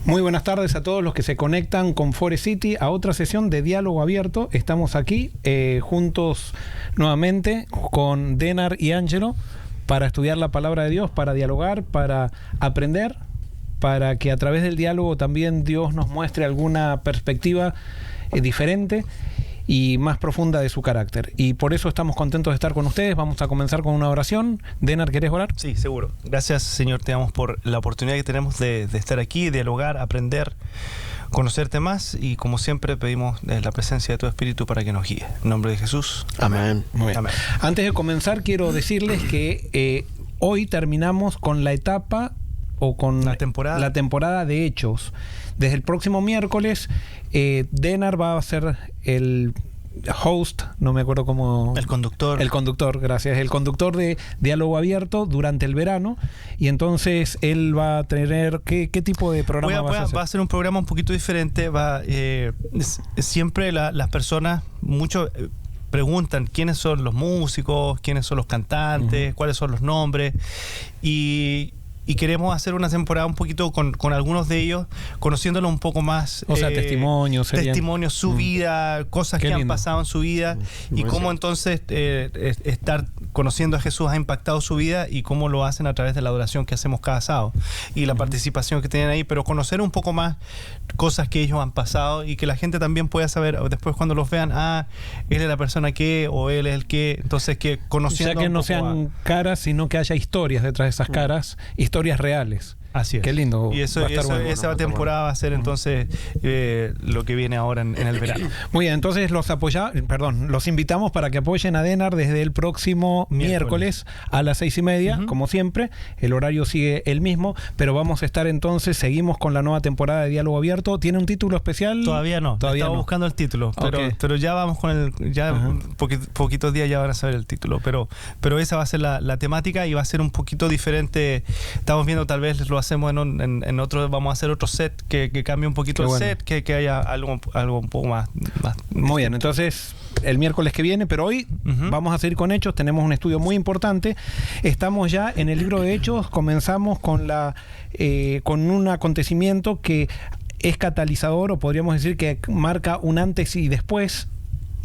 Muy buenas tardes a todos los que se conectan con Forest City a otra sesión de Diálogo Abierto. Estamos aquí juntos nuevamente con Denar y Angelo para estudiar la palabra de Dios, para dialogar, para aprender, para que a través del diálogo también Dios nos muestre alguna perspectiva diferente y más profunda de su carácter. Y por eso estamos contentos de estar con ustedes. Vamos a comenzar con una oración. Denar, ¿querés orar? Sí, seguro. Gracias, Señor, te damos por la oportunidad que tenemos de estar aquí, dialogar, aprender, conocerte más, y como siempre pedimos la presencia de tu Espíritu para que nos guíe. En nombre de Jesús. Amén. Muy bien. Amén. Antes de comenzar, quiero decirles que hoy terminamos con la etapa o con la temporada de Hechos. Desde el próximo miércoles, Denar va a ser el host, no me acuerdo cómo... El conductor, gracias. El conductor de Diálogo Abierto durante el verano. Y entonces él va a tener... ¿Qué tipo de programa va a hacer? Va a ser un programa un poquito diferente. Siempre las personas, mucho... preguntan quiénes son los músicos, quiénes son los cantantes, cuáles son los nombres, y queremos hacer una temporada un poquito con algunos de ellos, conociéndolos un poco más. O sea, testimonios, su vida, cosas que han pasado en su vida, y cómo entonces estar conociendo a Jesús ha impactado su vida, y cómo lo hacen a través de la adoración que hacemos cada sábado y la participación que tienen ahí, pero conocer un poco más cosas que ellos han pasado, y que la gente también pueda saber después cuando los vean, él es la persona que, o él es el que, entonces que conociendo. O sea, que no sean caras, sino que haya historias detrás de esas caras, historias reales. Así es. Qué lindo. Y esa temporada va a ser entonces lo que viene ahora en el verano. Muy bien, entonces los invitamos para que apoyen a Denar desde el próximo miércoles a las 6:30, como siempre. El horario sigue el mismo, pero vamos a estar entonces, seguimos con la nueva temporada de Diálogo Abierto. ¿Tiene un título especial? Todavía no. Estamos buscando el título, pero ya vamos con poquitos días ya van a saber el título, pero esa va a ser la temática, y va a ser un poquito diferente. Estamos viendo, tal vez lo hacemos en otro, vamos a hacer otro set que cambie un poquito set, que haya algo un poco más. Muy bien, entonces el miércoles que viene, pero hoy vamos a seguir con Hechos. Tenemos un estudio muy importante. Estamos ya en el libro de Hechos. Comenzamos con un acontecimiento que es catalizador, o podríamos decir que marca un antes y después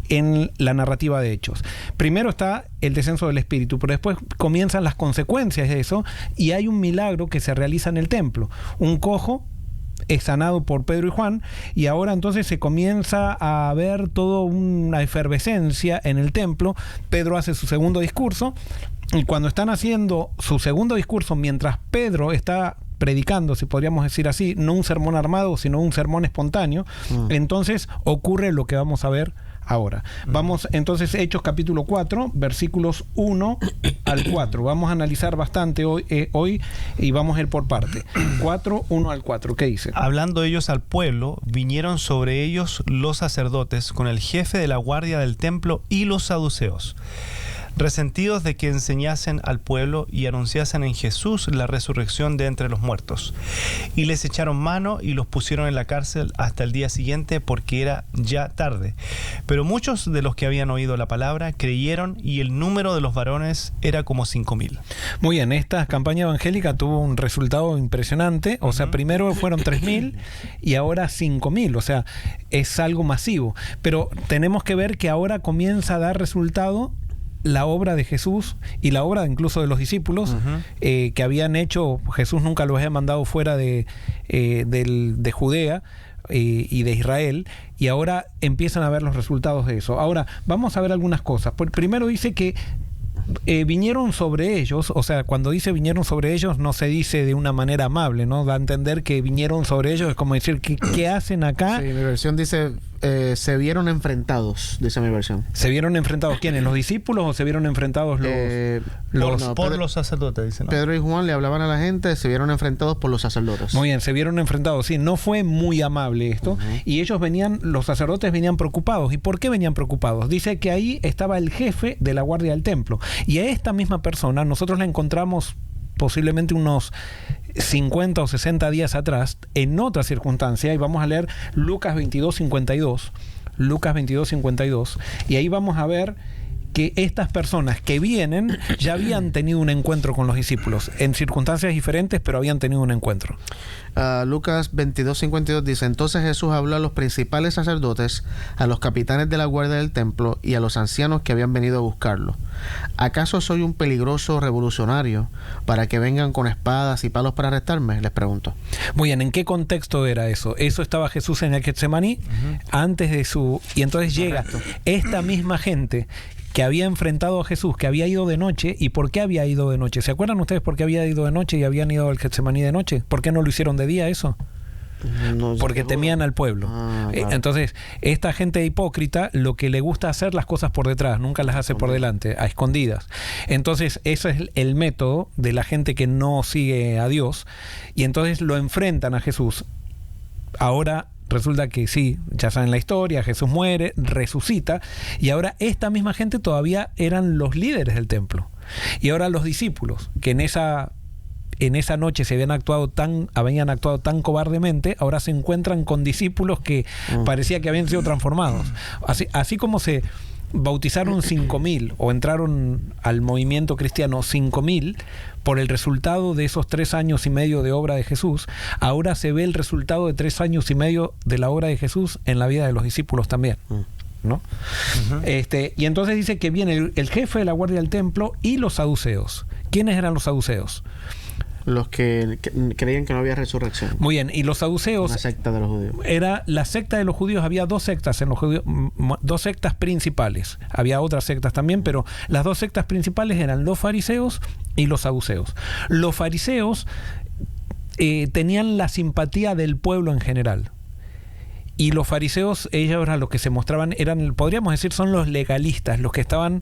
en la narrativa de Hechos. Primero está el descenso del Espíritu, pero después comienzan las consecuencias de eso, y hay un milagro que se realiza en el templo. Un cojo es sanado por Pedro y Juan, y ahora entonces se comienza a ver toda una efervescencia en el templo. Pedro hace su segundo discurso, y cuando están haciendo su segundo discurso, mientras Pedro está predicando, si podríamos decir así, no un sermón armado, sino un sermón espontáneo, entonces ocurre lo que vamos a ver ahora. Vamos entonces, Hechos capítulo 4, versículos 1 al 4. Vamos a analizar bastante hoy y vamos a ir por parte. 4, 1 al 4. ¿Qué dice? Hablando ellos al pueblo, vinieron sobre ellos los sacerdotes con el jefe de la guardia del templo y los saduceos, resentidos de que enseñasen al pueblo y anunciasen en Jesús la resurrección de entre los muertos. Y les echaron mano y los pusieron en la cárcel hasta el día siguiente, porque era ya tarde. Pero muchos de los que habían oído la palabra creyeron, y el número de los varones era como 5,000. Muy bien, esta campaña evangélica tuvo un resultado impresionante. O sea, primero fueron 3,000 y ahora 5,000. O sea, es algo masivo. Pero tenemos que ver que ahora comienza a dar resultado la obra de Jesús y la obra incluso de los discípulos que habían hecho. Jesús nunca los había mandado fuera de Judea y de Israel, y ahora empiezan a ver los resultados de eso. Ahora vamos a ver algunas cosas. Primero dice que vinieron sobre ellos. O sea, cuando dice vinieron sobre ellos, no se dice de una manera amable, ¿no? Da a entender que vinieron sobre ellos, es como decir, ¿qué hacen acá? Sí, mi versión dice se vieron enfrentados, dice mi versión. ¿Se vieron enfrentados quiénes? ¿Los discípulos o se vieron enfrentados los sacerdotes? Dicen, ¿no? Pedro y Juan le hablaban a la gente, se vieron enfrentados por los sacerdotes. Muy bien, se vieron enfrentados. Sí, no fue muy amable esto. Y ellos los sacerdotes venían preocupados. ¿Y por qué venían preocupados? Dice que ahí estaba el jefe de la guardia del templo. Y a esta misma persona nosotros la encontramos posiblemente unos 50 o 60 días atrás, en otra circunstancia, y vamos a leer Lucas 22:52. Lucas 22:52, y ahí vamos a ver que estas personas que vienen ya habían tenido un encuentro con los discípulos, en circunstancias diferentes, pero habían tenido un encuentro. Lucas 22:52 dice: entonces Jesús habló a los principales sacerdotes, a los capitanes de la guardia del templo y a los ancianos que habían venido a buscarlo. ¿Acaso soy un peligroso revolucionario para que vengan con espadas y palos para arrestarme? Les pregunto. Muy bien, ¿en qué contexto era eso? Eso estaba Jesús en el Getsemaní, antes de su... Y entonces llega esta misma gente que había enfrentado a Jesús, que había ido de noche. ¿Y por qué había ido de noche? ¿Se acuerdan ustedes por qué había ido de noche y habían ido al Getsemaní de noche? ¿Por qué no lo hicieron de día eso? No, porque temían al pueblo. Claro. Entonces, esta gente hipócrita lo que le gusta hacer las cosas por detrás, nunca las hace por delante, a escondidas. Entonces, ese es el método de la gente que no sigue a Dios, y entonces lo enfrentan a Jesús. Ahora resulta que sí, ya saben la historia, Jesús muere, resucita, y ahora esta misma gente todavía eran los líderes del templo. Y ahora los discípulos, que en esa noche habían actuado tan cobardemente, ahora se encuentran con discípulos que parecía que habían sido transformados. Así como se bautizaron 5.000 o entraron al movimiento cristiano 5.000 por el resultado de esos 3 años y medio de obra de Jesús, ahora se ve el resultado de 3 años y medio de la obra de Jesús en la vida de los discípulos también, ¿no? Y entonces dice que viene el jefe de la guardia del templo y los saduceos. ¿Quiénes eran los saduceos? Los que creían que no había resurrección. Muy bien, y los saduceos... La secta de los judíos. Era la secta de los judíos. Había 2 sectas en los judíos, 2 sectas principales. Había otras sectas también, pero las 2 sectas principales eran los fariseos y los saduceos. Los fariseos tenían la simpatía del pueblo en general. Y los fariseos, ellos eran los que se mostraban, podríamos decir, son los legalistas, los que estaban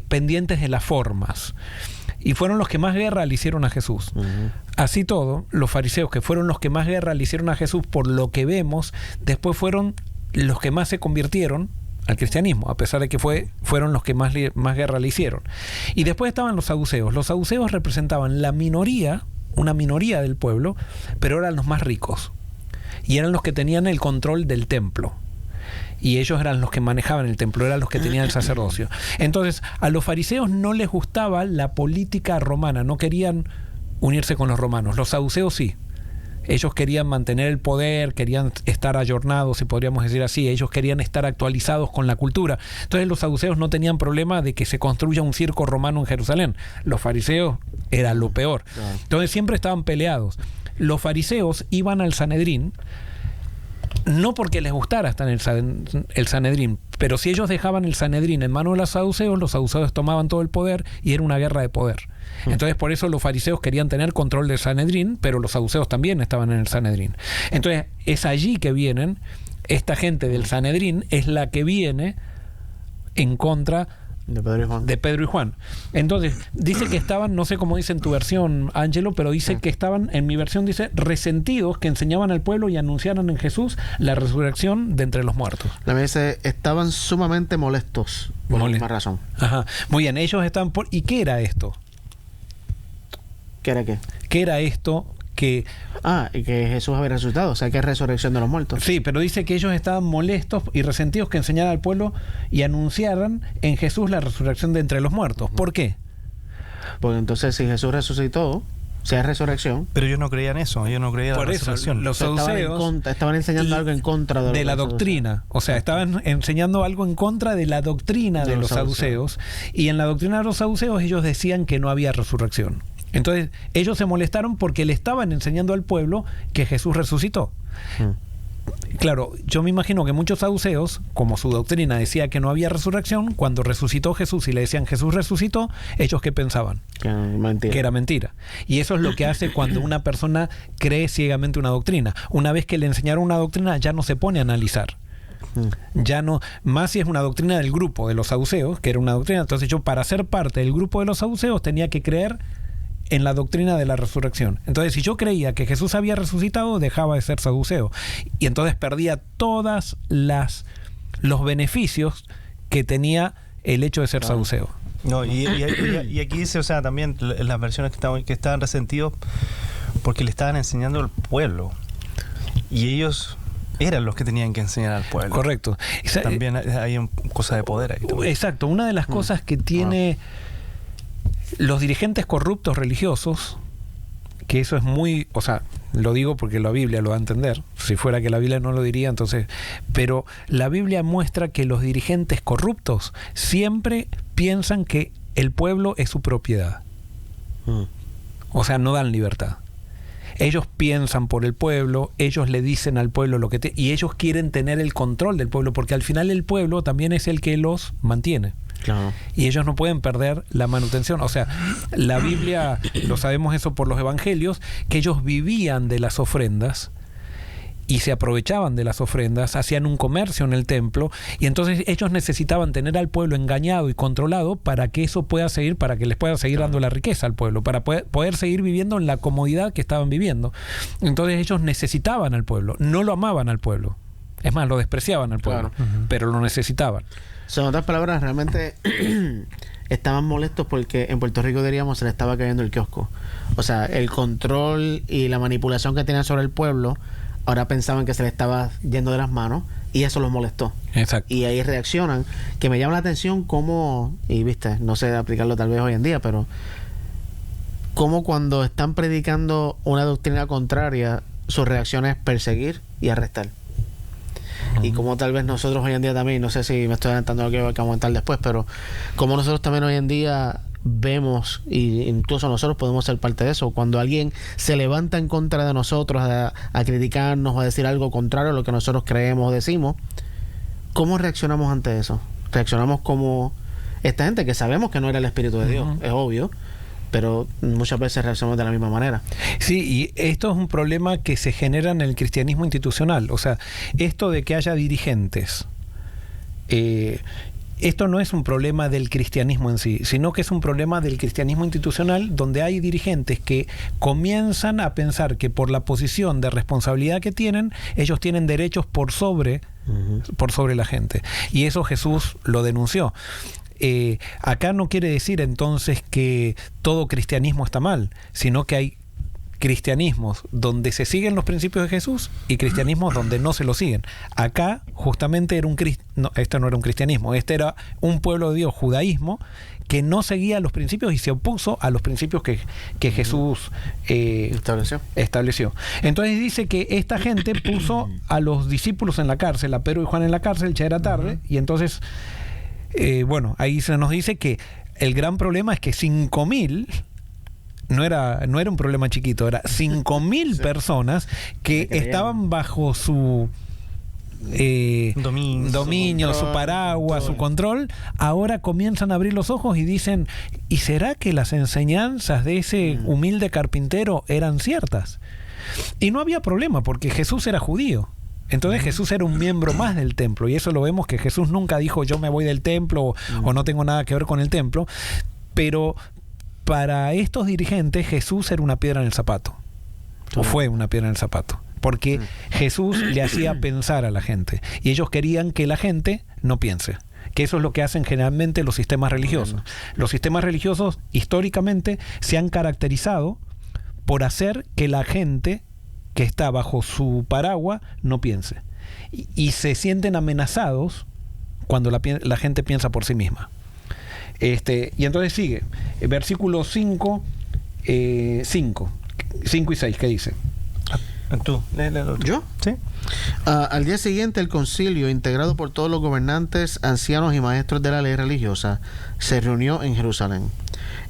pendientes de las formas. Y fueron los que más guerra le hicieron a Jesús. Así todo, los fariseos, que fueron los que más guerra le hicieron a Jesús, por lo que vemos, después fueron los que más se convirtieron al cristianismo, a pesar de que fueron los que más guerra le hicieron. Y después estaban los saduceos. Los saduceos representaban una minoría del pueblo, pero eran los más ricos. Y eran los que tenían el control del templo. Y ellos eran los que manejaban el templo, eran los que tenían el sacerdocio. Entonces, a los fariseos no les gustaba la política romana, no querían unirse con los romanos. Los saduceos sí. Ellos querían mantener el poder, querían estar ayornados, si podríamos decir así. Ellos querían estar actualizados con la cultura. Entonces, los saduceos no tenían problema de que se construya un circo romano en Jerusalén. Los fariseos era lo peor. Entonces, siempre estaban peleados. Los fariseos iban al Sanedrín, no porque les gustara estar en el Sanedrín, pero si ellos dejaban el Sanedrín en manos de los saduceos tomaban todo el poder y era una guerra de poder. Entonces, por eso los fariseos querían tener control del Sanedrín, pero los saduceos también estaban en el Sanedrín. Entonces, es allí que vienen, esta gente del Sanedrín es la que viene en contra de Pedro y Juan. Entonces, dice que estaban, no sé cómo dice en tu versión, Ángelo, pero dice que estaban, en mi versión dice, resentidos, que enseñaban al pueblo y anunciaran en Jesús la resurrección de entre los muertos. La Biblia dice, estaban sumamente molestos, por la misma razón. Ajá. Muy bien, ellos estaban por... ¿Y qué era esto? ¿Qué era qué? ¿Qué era esto? Y que Jesús había resucitado, o sea, que es resurrección de los muertos. Sí, pero dice que ellos estaban molestos y resentidos que enseñaran al pueblo y anunciaran en Jesús la resurrección de entre los muertos. ¿Por qué? Porque entonces si Jesús resucitó, sea resurrección. Pero ellos no creían eso, ellos no creían por la eso, resurrección. los saduceos estaban enseñando algo en contra de la doctrina. O sea, estaban enseñando algo en contra de la doctrina de los saduceos. Y en la doctrina de los saduceos ellos decían que no había resurrección. Entonces, ellos se molestaron porque le estaban enseñando al pueblo que Jesús resucitó. Claro, yo me imagino que muchos saduceos, como su doctrina decía que no había resurrección, cuando resucitó Jesús y le decían Jesús resucitó, ellos ¿qué pensaban? Que era mentira. Y eso es lo que hace cuando una persona cree ciegamente una doctrina. Una vez que le enseñaron una doctrina, ya no se pone a analizar. Ya no, más si es una doctrina del grupo de los saduceos, que era una doctrina. Entonces yo, para ser parte del grupo de los saduceos, tenía que creer en la doctrina de la resurrección. Entonces, si yo creía que Jesús había resucitado, dejaba de ser saduceo. Y entonces perdía todos los beneficios que tenía el hecho de ser saduceo. No, y aquí dice, o sea, también las versiones que estaban resentidos porque le estaban enseñando al pueblo. Y ellos eran los que tenían que enseñar al pueblo. Correcto. También hay una cosa de poder ahí también. Exacto. Una de las cosas que tiene los dirigentes corruptos religiosos, que eso es muy, o sea, lo digo porque la Biblia lo va a entender, si fuera que la Biblia no lo diría, entonces, pero la Biblia muestra que los dirigentes corruptos siempre piensan que el pueblo es su propiedad. O sea, no dan libertad. Ellos piensan por el pueblo, ellos le dicen al pueblo lo que y ellos quieren tener el control del pueblo, porque al final el pueblo también es el que los mantiene. Claro. Y ellos no pueden perder la manutención. O sea, la Biblia, lo sabemos eso por los evangelios, que ellos vivían de las ofrendas y se aprovechaban de las ofrendas, hacían un comercio en el templo, y entonces ellos necesitaban tener al pueblo engañado y controlado para que eso pueda seguir, para que les pueda seguir dando la riqueza al pueblo, para poder seguir viviendo en la comodidad que estaban viviendo. Entonces ellos necesitaban al pueblo, no lo amaban al pueblo. Es más, lo despreciaban al pueblo, pero lo necesitaban. En otras palabras, realmente estaban molestos porque en Puerto Rico, diríamos, se le estaba cayendo el kiosco. O sea, el control y la manipulación que tenían sobre el pueblo, ahora pensaban que se le estaba yendo de las manos y eso los molestó. Exacto. Y ahí reaccionan, que me llama la atención cómo, y viste, no sé aplicarlo tal vez hoy en día, pero cómo cuando están predicando una doctrina contraria, su reacción es perseguir y arrestar. Y como tal vez nosotros hoy en día también, no sé si me estoy adelantando a lo que voy a comentar después, pero como nosotros también hoy en día vemos, y incluso nosotros podemos ser parte de eso, cuando alguien se levanta en contra de nosotros a criticarnos o a decir algo contrario a lo que nosotros creemos o decimos, ¿cómo reaccionamos ante eso? Reaccionamos como esta gente que sabemos que no era el Espíritu de Dios, es obvio, pero muchas veces reaccionamos de la misma manera. Sí, y esto es un problema que se genera en el cristianismo institucional. O sea, esto de que haya dirigentes, esto no es un problema del cristianismo en sí, sino que es un problema del cristianismo institucional, donde hay dirigentes que comienzan a pensar que por la posición de responsabilidad que tienen, ellos tienen derechos por sobre la gente. Y eso Jesús lo denunció. Acá no quiere decir entonces que todo cristianismo está mal, sino que hay cristianismos donde se siguen los principios de Jesús y cristianismos donde no se lo siguen. Acá justamente era este no era un cristianismo, este era un pueblo de Dios, judaísmo, que no seguía los principios y se opuso a los principios que Jesús estableció. Entonces dice que esta gente puso a los discípulos en la cárcel, a Pedro y Juan en la cárcel, ya era tarde, y entonces bueno, ahí se nos dice que el gran problema es que 5.000 no era un problema chiquito, era 5.000 personas que estaban bajo su dominio, su paraguas, su control. Ahora comienzan a abrir los ojos y dicen, ¿y será que las enseñanzas de ese humilde carpintero eran ciertas? Y no había problema porque Jesús era judío. Entonces Jesús era un miembro más del templo, y eso lo vemos que Jesús nunca dijo yo me voy del templo o no tengo nada que ver con el templo, pero para estos dirigentes Jesús era una piedra en el zapato, o fue una piedra en el zapato, porque Jesús le hacía pensar a la gente y ellos querían que la gente no piense, que eso es lo que hacen generalmente los sistemas religiosos. Los sistemas religiosos históricamente se han caracterizado por hacer que la gente que está bajo su paraguas no piense. Y se sienten amenazados cuando la gente piensa por sí misma. Y entonces sigue. Versículo 5 y 6, ¿qué dice? ¿Tú? ¿Yo? Sí. Al día siguiente, el concilio, integrado por todos los gobernantes, ancianos y maestros de la ley religiosa, se reunió en Jerusalén.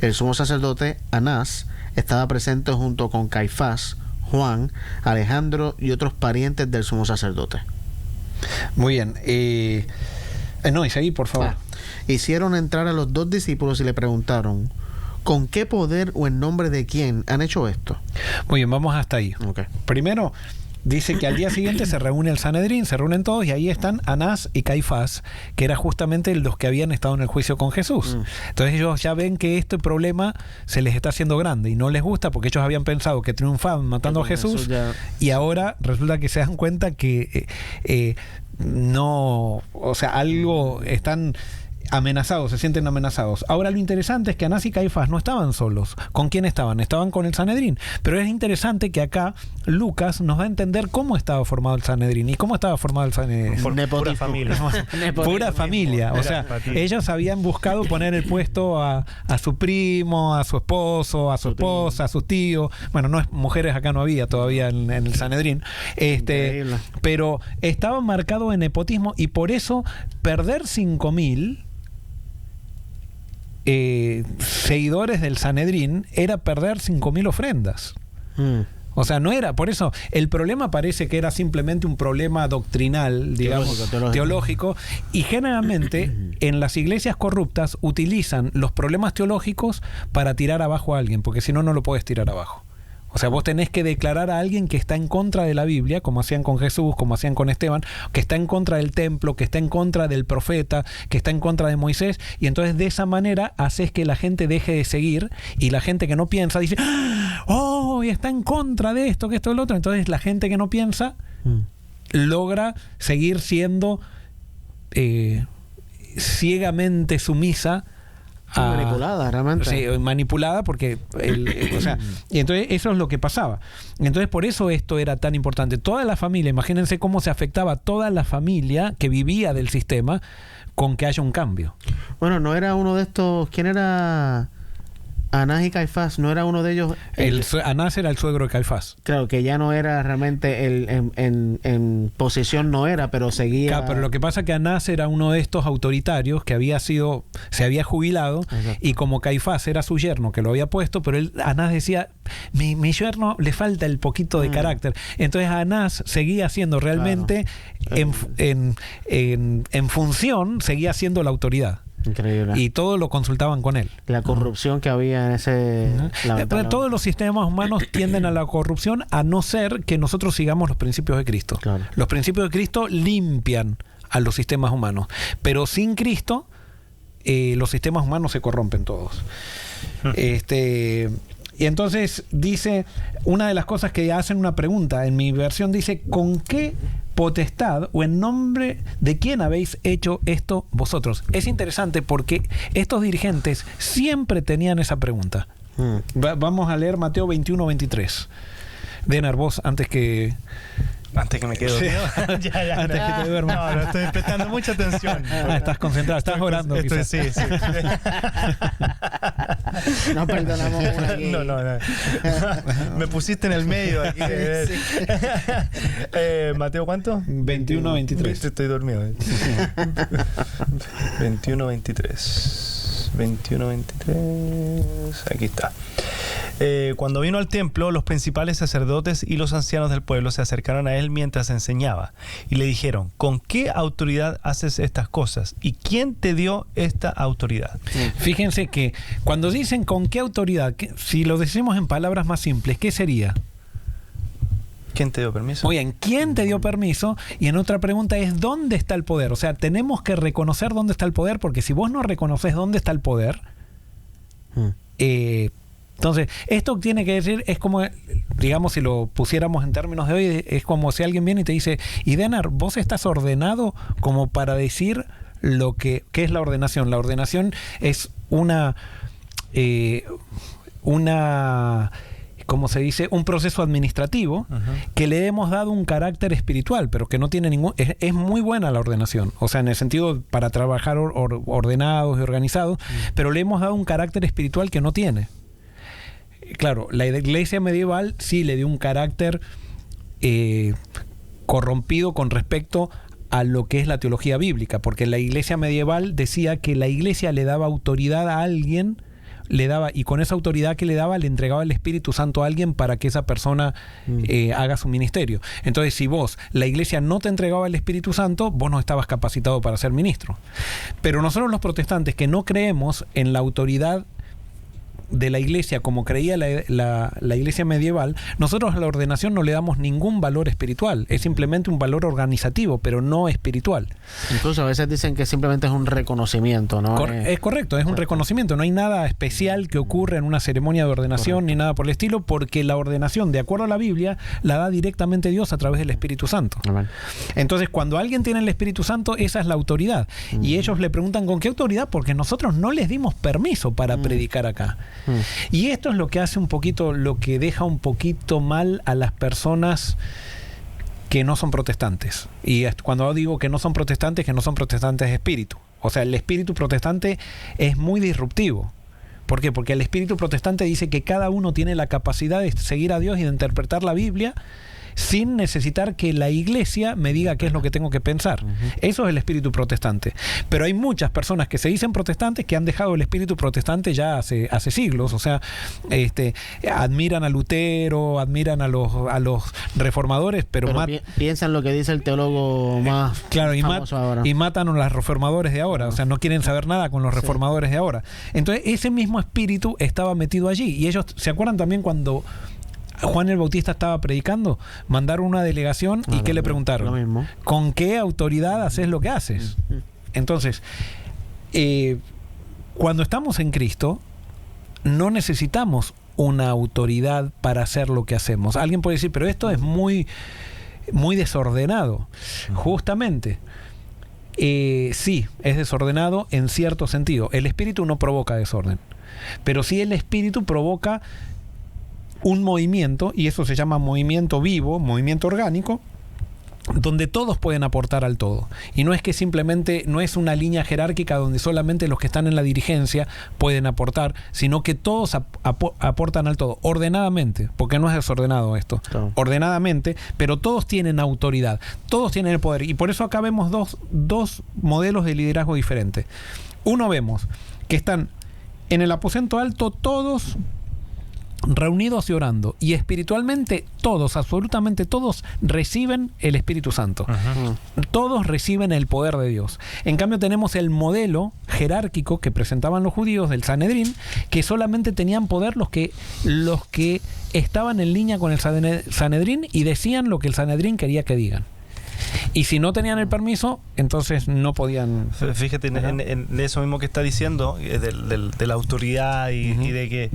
El sumo sacerdote Anás estaba presente junto con Caifás, Juan, Alejandro y otros parientes del sumo sacerdote. Muy bien. No, y seguí, por favor. Hicieron entrar a los 2 discípulos y le preguntaron, ¿con qué poder o en nombre de quién han hecho esto? Muy bien, vamos hasta ahí. Okay. Primero, dice que al día siguiente se reúne el Sanedrín, se reúnen todos y ahí están Anás y Caifás, que eran justamente los que habían estado en el juicio con Jesús. Entonces ellos ya ven que este problema se les está haciendo grande y no les gusta porque ellos habían pensado que triunfaban matando a Jesús y ahora resulta que se dan cuenta que no, o sea, algo están amenazados, se sienten amenazados. Ahora lo interesante es que Anás y Caifás no estaban solos. ¿Con quién estaban? Estaban con el Sanedrín. Pero es interesante que acá Lucas nos va a entender cómo estaba formado el Sanedrín. ¿Y cómo estaba formado el Sanedrín? Pura familia. Pura familia. O sea, ellos habían buscado poner el puesto a su primo, a su esposo, a su esposa, a sus tíos. Bueno, no es mujeres acá no había todavía en el Sanedrín. Pero estaba marcado en nepotismo y por eso perder 5.000 seguidores del Sanedrín era perder 5.000 ofrendas. O sea, no era, por eso el problema parece que era simplemente un problema doctrinal, digamos, teológico, y generalmente en las iglesias corruptas utilizan los problemas teológicos para tirar abajo a alguien, porque si no, no lo puedes tirar abajo. O sea, vos tenés que declarar a alguien que está en contra de la Biblia, como hacían con Jesús, como hacían con Esteban, que está en contra del templo, que está en contra del profeta, que está en contra de Moisés, y entonces de esa manera haces que la gente deje de seguir, y la gente que no piensa dice, ¡oh! Y está en contra de esto, que esto, del otro. Entonces la gente que no piensa logra seguir siendo ciegamente sumisa. Manipulada, realmente. Sí, manipulada porque o sea, y entonces eso es lo que pasaba. Entonces por eso esto era tan importante. Toda la familia, imagínense cómo se afectaba toda la familia que vivía del sistema con que haya un cambio. Bueno, no era uno de estos, ¿quién era? Anás y Caifás, ¿no era uno de ellos? Anás era el suegro de Caifás. Claro, que ya no era realmente en posición, no era, pero seguía. Claro, pero lo que pasa es que Anás era uno de estos autoritarios que se había jubilado. Exacto. Y como Caifás era su yerno que lo había puesto, pero Anás decía, mi yerno le falta el poquito de carácter. Entonces Anás seguía siendo realmente, en función, seguía siendo la autoridad. Increíble. Y todo lo consultaban con él. La corrupción que había en ese... Pero todos los sistemas humanos tienden a la corrupción, a no ser que nosotros sigamos los principios de Cristo. Claro. Los principios de Cristo limpian a los sistemas humanos. Pero sin Cristo, los sistemas humanos se corrompen todos. Y entonces dice, una de las cosas que hacen una pregunta, en mi versión dice, ¿con qué potestad o en nombre de quién habéis hecho esto vosotros? Es interesante porque estos dirigentes siempre tenían esa pregunta. Vamos a leer Mateo 21-23. Denar, vos antes que me quede dormido. ya. Antes que te duermas. No, estoy prestando mucha atención. Estás concentrado, estás orando. Sí. No perdonamos una aquí. No. Me pusiste en el medio aquí. Mateo, ¿cuánto? 21-23. Estoy dormido. 21-23. Aquí está. Cuando vino al templo, los principales sacerdotes y los ancianos del pueblo se acercaron a él mientras enseñaba y le dijeron, ¿con qué autoridad haces estas cosas? ¿Y quién te dio esta autoridad? Fíjense que cuando dicen con qué autoridad, si lo decimos en palabras más simples, ¿qué sería? ¿Quién te dio permiso? Oigan, ¿quién te dio permiso? Y en otra pregunta es, ¿dónde está el poder? O sea, tenemos que reconocer dónde está el poder, porque si vos no reconoces dónde está el poder, entonces, esto tiene que decir, es como, digamos, si lo pusiéramos en términos de hoy, es como si alguien viene y te dice, y Denar, vos estás ordenado como para decir ¿qué es la ordenación? La ordenación es una ¿cómo se dice? Un proceso administrativo que le hemos dado un carácter espiritual, pero que no tiene ningún... Es muy buena la ordenación, o sea, en el sentido para trabajar ordenados y organizados, pero le hemos dado un carácter espiritual que no tiene. Claro, la iglesia medieval sí le dio un carácter corrompido con respecto a lo que es la teología bíblica, porque la iglesia medieval decía que la iglesia le daba autoridad a alguien, y con esa autoridad que le daba, le entregaba el Espíritu Santo a alguien para que esa persona haga su ministerio. Entonces, si la iglesia no te entregaba el Espíritu Santo, vos no estabas capacitado para ser ministro. Pero nosotros los protestantes que no creemos en la autoridad de la iglesia, como creía la iglesia medieval, nosotros a la ordenación no le damos ningún valor espiritual, es simplemente un valor organizativo, pero no espiritual. Incluso a veces dicen que simplemente es un reconocimiento, ¿no? Es correcto, es un reconocimiento, no hay nada especial que ocurra en una ceremonia de ordenación ni nada por el estilo, porque la ordenación, de acuerdo a la Biblia, la da directamente Dios a través del Espíritu Santo. Amén. Entonces, cuando alguien tiene el Espíritu Santo, esa es la autoridad. Y ellos le preguntan, ¿con qué autoridad? Porque nosotros no les dimos permiso para predicar acá. Y esto es lo que hace un poquito, lo que deja un poquito mal a las personas que no son protestantes. Y cuando digo que no son protestantes de espíritu. O sea, el espíritu protestante es muy disruptivo. ¿Por qué? Porque el espíritu protestante dice que cada uno tiene la capacidad de seguir a Dios y de interpretar la Biblia sin necesitar que la iglesia me diga qué es lo que tengo que pensar. Eso es el espíritu protestante. Pero hay muchas personas que se dicen protestantes que han dejado el espíritu protestante ya hace siglos. O sea, admiran a Lutero, admiran a los reformadores, pero piensan lo que dice el teólogo más famoso ahora. Y matan a los reformadores de ahora. O sea, no quieren saber nada con los reformadores de ahora. Entonces, ese mismo espíritu estaba metido allí. Y ellos, ¿se acuerdan también cuando Juan el Bautista estaba predicando? Mandaron una delegación y ¿qué le preguntaron? Lo mismo. ¿Con qué autoridad haces lo que haces? Entonces, cuando estamos en Cristo, no necesitamos una autoridad para hacer lo que hacemos. Alguien puede decir, pero esto es muy, muy desordenado. Justamente, sí, es desordenado en cierto sentido. El espíritu no provoca desorden, pero sí el espíritu provoca un movimiento, y eso se llama movimiento vivo, movimiento orgánico, donde todos pueden aportar al todo. Y no es que simplemente, no es una línea jerárquica donde solamente los que están en la dirigencia pueden aportar, sino que todos aportan al todo, ordenadamente, porque no es desordenado esto, ordenadamente, pero todos tienen autoridad, todos tienen el poder. Y por eso acá vemos dos modelos de liderazgo diferentes. Uno, vemos que están en el aposento alto todos reunidos y orando, y espiritualmente todos, absolutamente todos, reciben el Espíritu Santo. Todos reciben el poder de Dios. En cambio, tenemos el modelo jerárquico que presentaban los judíos del Sanedrín, que solamente tenían poder los que estaban en línea con el Sanedrín y decían lo que el Sanedrín quería que digan. Y si no tenían el permiso, entonces no podían. Fíjate en eso mismo que está diciendo, de la autoridad y de que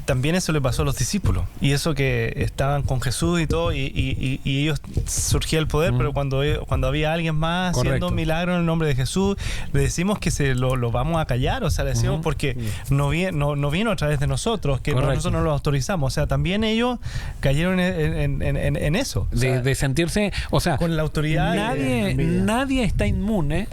también eso le pasó a los discípulos. Y eso que estaban con Jesús y todo, y ellos surgía el poder, pero cuando había alguien más haciendo milagros en el nombre de Jesús, le decimos que lo vamos a callar, o sea, le decimos porque no vino a través de nosotros, que nosotros no lo autorizamos. O sea, también ellos cayeron en eso. O sea, de sentirse, o sea, con la autoridad. Nadie está inmune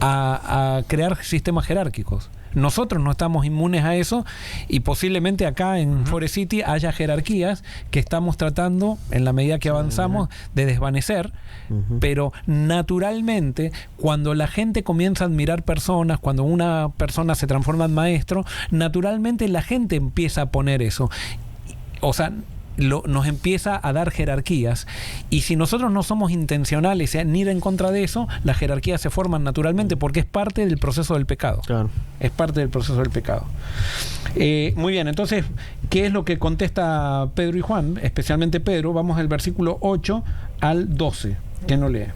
a crear sistemas jerárquicos. Nosotros no estamos inmunes a eso, y posiblemente acá en Forest City haya jerarquías que estamos tratando, en la medida que avanzamos, de desvanecer. Pero naturalmente, cuando la gente comienza a admirar personas, cuando una persona se transforma en maestro, naturalmente la gente empieza a poner eso. O sea, nos empieza a dar jerarquías, y si nosotros no somos intencionales en ir en contra de eso, las jerarquías se forman naturalmente, porque es parte del proceso del pecado. Es parte del proceso del pecado. Muy bien, entonces, ¿qué es lo que contesta Pedro y Juan? Especialmente Pedro. Vamos al versículo 8 al 12. ¿Quién lo lee?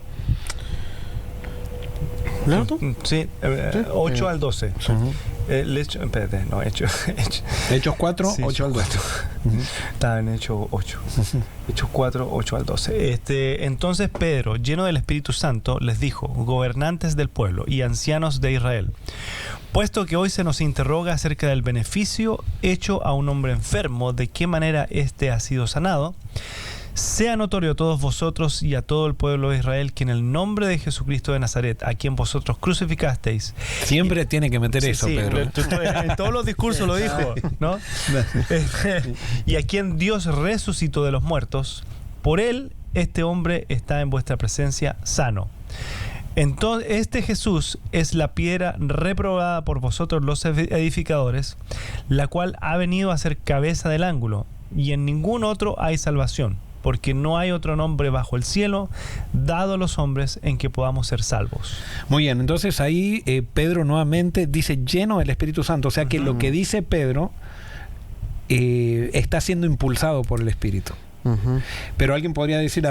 ¿Leo tú? Sí, 8 al 12. Hechos 4, sí, 8 al 12. Estaba en Hechos 8. Hechos 4, 8 al 12. Entonces Pedro, lleno del Espíritu Santo, les dijo: gobernantes del pueblo y ancianos de Israel, puesto que hoy se nos interroga acerca del beneficio hecho a un hombre enfermo, de qué manera éste ha sido sanado, sea notorio a todos vosotros y a todo el pueblo de Israel que en el nombre de Jesucristo de Nazaret, a quien vosotros crucificasteis. Siempre tiene que meter eso, Pedro. En todos los discursos lo dijo, ¿no? Y a quien Dios resucitó de los muertos, por él este hombre está en vuestra presencia sano. Entonces, este Jesús es la piedra reprobada por vosotros los edificadores, la cual ha venido a ser cabeza del ángulo, y en ningún otro hay salvación, porque no hay otro nombre bajo el cielo dado a los hombres en que podamos ser salvos. Muy bien, entonces ahí Pedro nuevamente dice lleno del Espíritu Santo, o sea que lo que dice Pedro está siendo impulsado por el Espíritu. Pero alguien podría decir,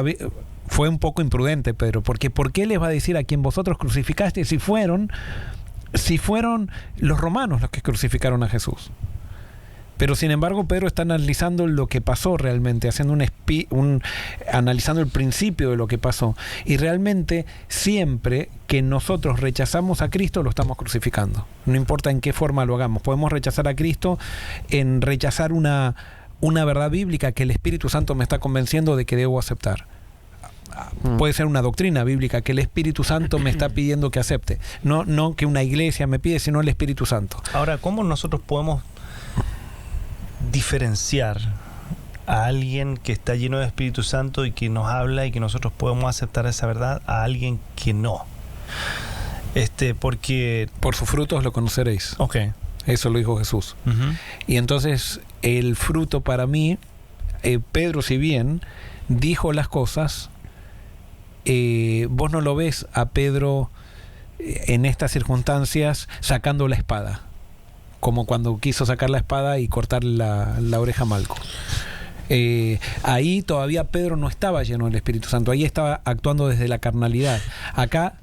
fue un poco imprudente Pedro, porque ¿por qué les va a decir a quien vosotros crucificaste si fueron los romanos los que crucificaron a Jesús? Pero sin embargo Pedro está analizando lo que pasó realmente, haciendo analizando el principio de lo que pasó. Y realmente siempre que nosotros rechazamos a Cristo lo estamos crucificando. No importa en qué forma lo hagamos. Podemos rechazar a Cristo en rechazar una verdad bíblica que el Espíritu Santo me está convenciendo de que debo aceptar. Puede ser una doctrina bíblica que el Espíritu Santo me está pidiendo que acepte. No que una iglesia me pide, sino el Espíritu Santo. Ahora, ¿cómo nosotros podemos diferenciar a alguien que está lleno de Espíritu Santo y que nos habla y que nosotros podemos aceptar esa verdad a alguien que no? Porque por sus frutos lo conoceréis. Okay. Eso lo dijo Jesús. Y entonces el fruto para mí, Pedro, si bien dijo las cosas, vos no lo ves a Pedro en estas circunstancias sacando la espada, como cuando quiso sacar la espada y cortar la oreja a Malco. Ahí todavía Pedro no estaba lleno del Espíritu Santo, ahí estaba actuando desde la carnalidad. Acá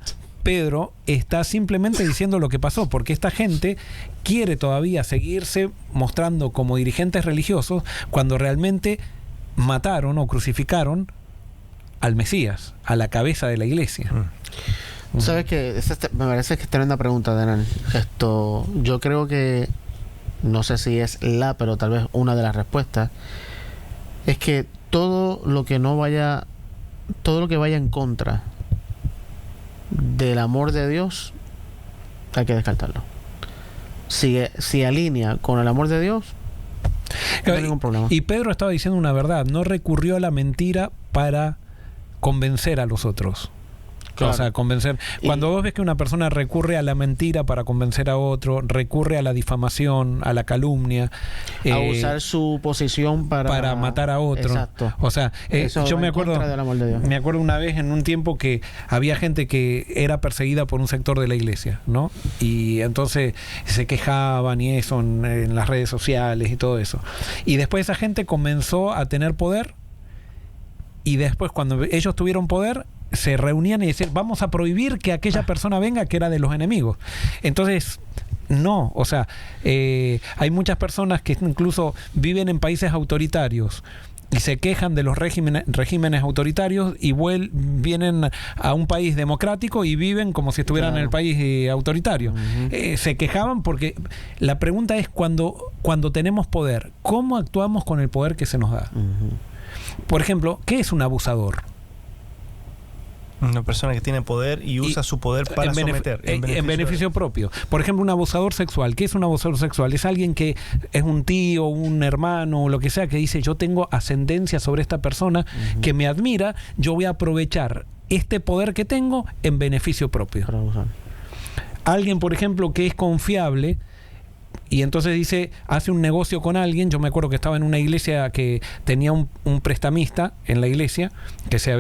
Pedro está simplemente diciendo lo que pasó, porque esta gente quiere todavía seguirse mostrando como dirigentes religiosos cuando realmente mataron o crucificaron al Mesías, a la cabeza de la iglesia. ¿Sabes qué? Me parece que es tremenda pregunta, Daniel. Yo creo que, no sé si es pero tal vez una de las respuestas, es que todo lo que vaya en contra del amor de Dios, hay que descartarlo. Si alinea con el amor de Dios, no hay ningún problema. Y Pedro estaba diciendo una verdad, no recurrió a la mentira para convencer a los otros. Claro. O sea, convencer. Cuando vos ves que una persona recurre a la mentira para convencer a otro, recurre a la difamación, a la calumnia, a usar su posición para matar a otro. Exacto. O sea, yo me acuerdo una vez en un tiempo que había gente que era perseguida por un sector de la iglesia, ¿no? Y entonces se quejaban y eso en las redes sociales y todo eso. Y después esa gente comenzó a tener poder, y después cuando ellos tuvieron poder se reunían y decían, vamos a prohibir que aquella persona venga que era de los enemigos. Entonces, no, o sea, hay muchas personas que incluso viven en países autoritarios y se quejan de los regímenes autoritarios y vienen a un país democrático y viven como si estuvieran en el país autoritario. Se quejaban porque la pregunta es cuando tenemos poder, ¿cómo actuamos con el poder que se nos da? Por ejemplo, ¿qué es un abusador? Una persona que tiene poder y usa su poder para someter. En beneficio propio. Por ejemplo, un abusador sexual. ¿Qué es un abusador sexual? Es alguien que es un tío, un hermano o lo que sea, que dice, yo tengo ascendencia sobre esta persona que me admira, yo voy a aprovechar este poder que tengo en beneficio propio. Alguien, por ejemplo, que es confiable y entonces hace un negocio con alguien. Yo me acuerdo que estaba en una iglesia que tenía un prestamista en la iglesia que se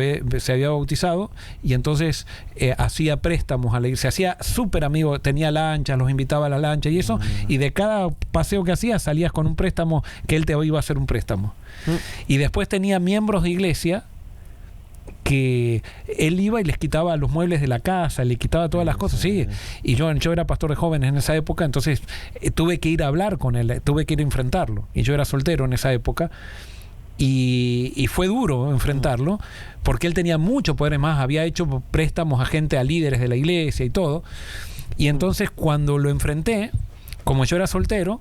había bautizado, y entonces hacía préstamos a la iglesia, se hacía súper amigo, tenía lanchas, los invitaba a la lancha y eso, y de cada paseo que hacías salías con un préstamo que él te iba a hacer un préstamo. Y después tenía miembros de iglesia que él iba y les quitaba los muebles de la casa, le quitaba todas las cosas, sí. Y yo era pastor de jóvenes en esa época, entonces tuve que ir a hablar con él, tuve que ir a enfrentarlo. Y yo era soltero en esa época, y fue duro enfrentarlo, porque él tenía mucho poder, más había hecho préstamos a líderes de la iglesia y todo. Y entonces cuando lo enfrenté, como yo era soltero,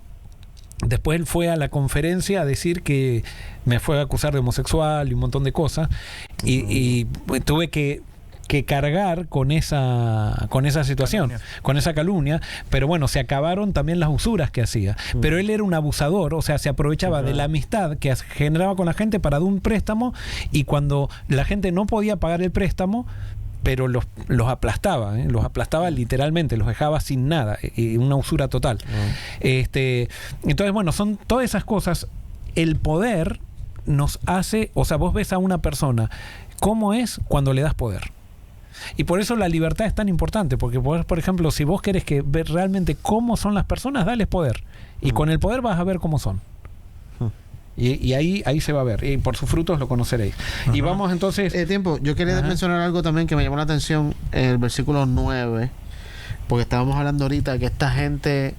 después él fue a la conferencia a decir que me fue a acusar de homosexual y un montón de cosas, y tuve que cargar con esa situación, con esa calumnia. Pero bueno, se acabaron también las usuras que hacía. Pero él era un abusador, o sea, se aprovechaba de la amistad que generaba con la gente para dar un préstamo, y cuando la gente no podía pagar el préstamo, pero los aplastaba, literalmente, los dejaba sin nada, y una usura total. Entonces, bueno, son todas esas cosas. El poder nos hace, o sea, vos ves a una persona cómo es cuando le das poder. Y por eso la libertad es tan importante, porque por ejemplo, si vos querés que ver realmente cómo son las personas, dales poder. Y con el poder vas a ver cómo son. Y ahí se va a ver. Y por sus frutos lo conoceréis. Y vamos entonces... Yo quería mencionar algo también que me llamó la atención en el versículo 9, porque estábamos hablando ahorita que esta gente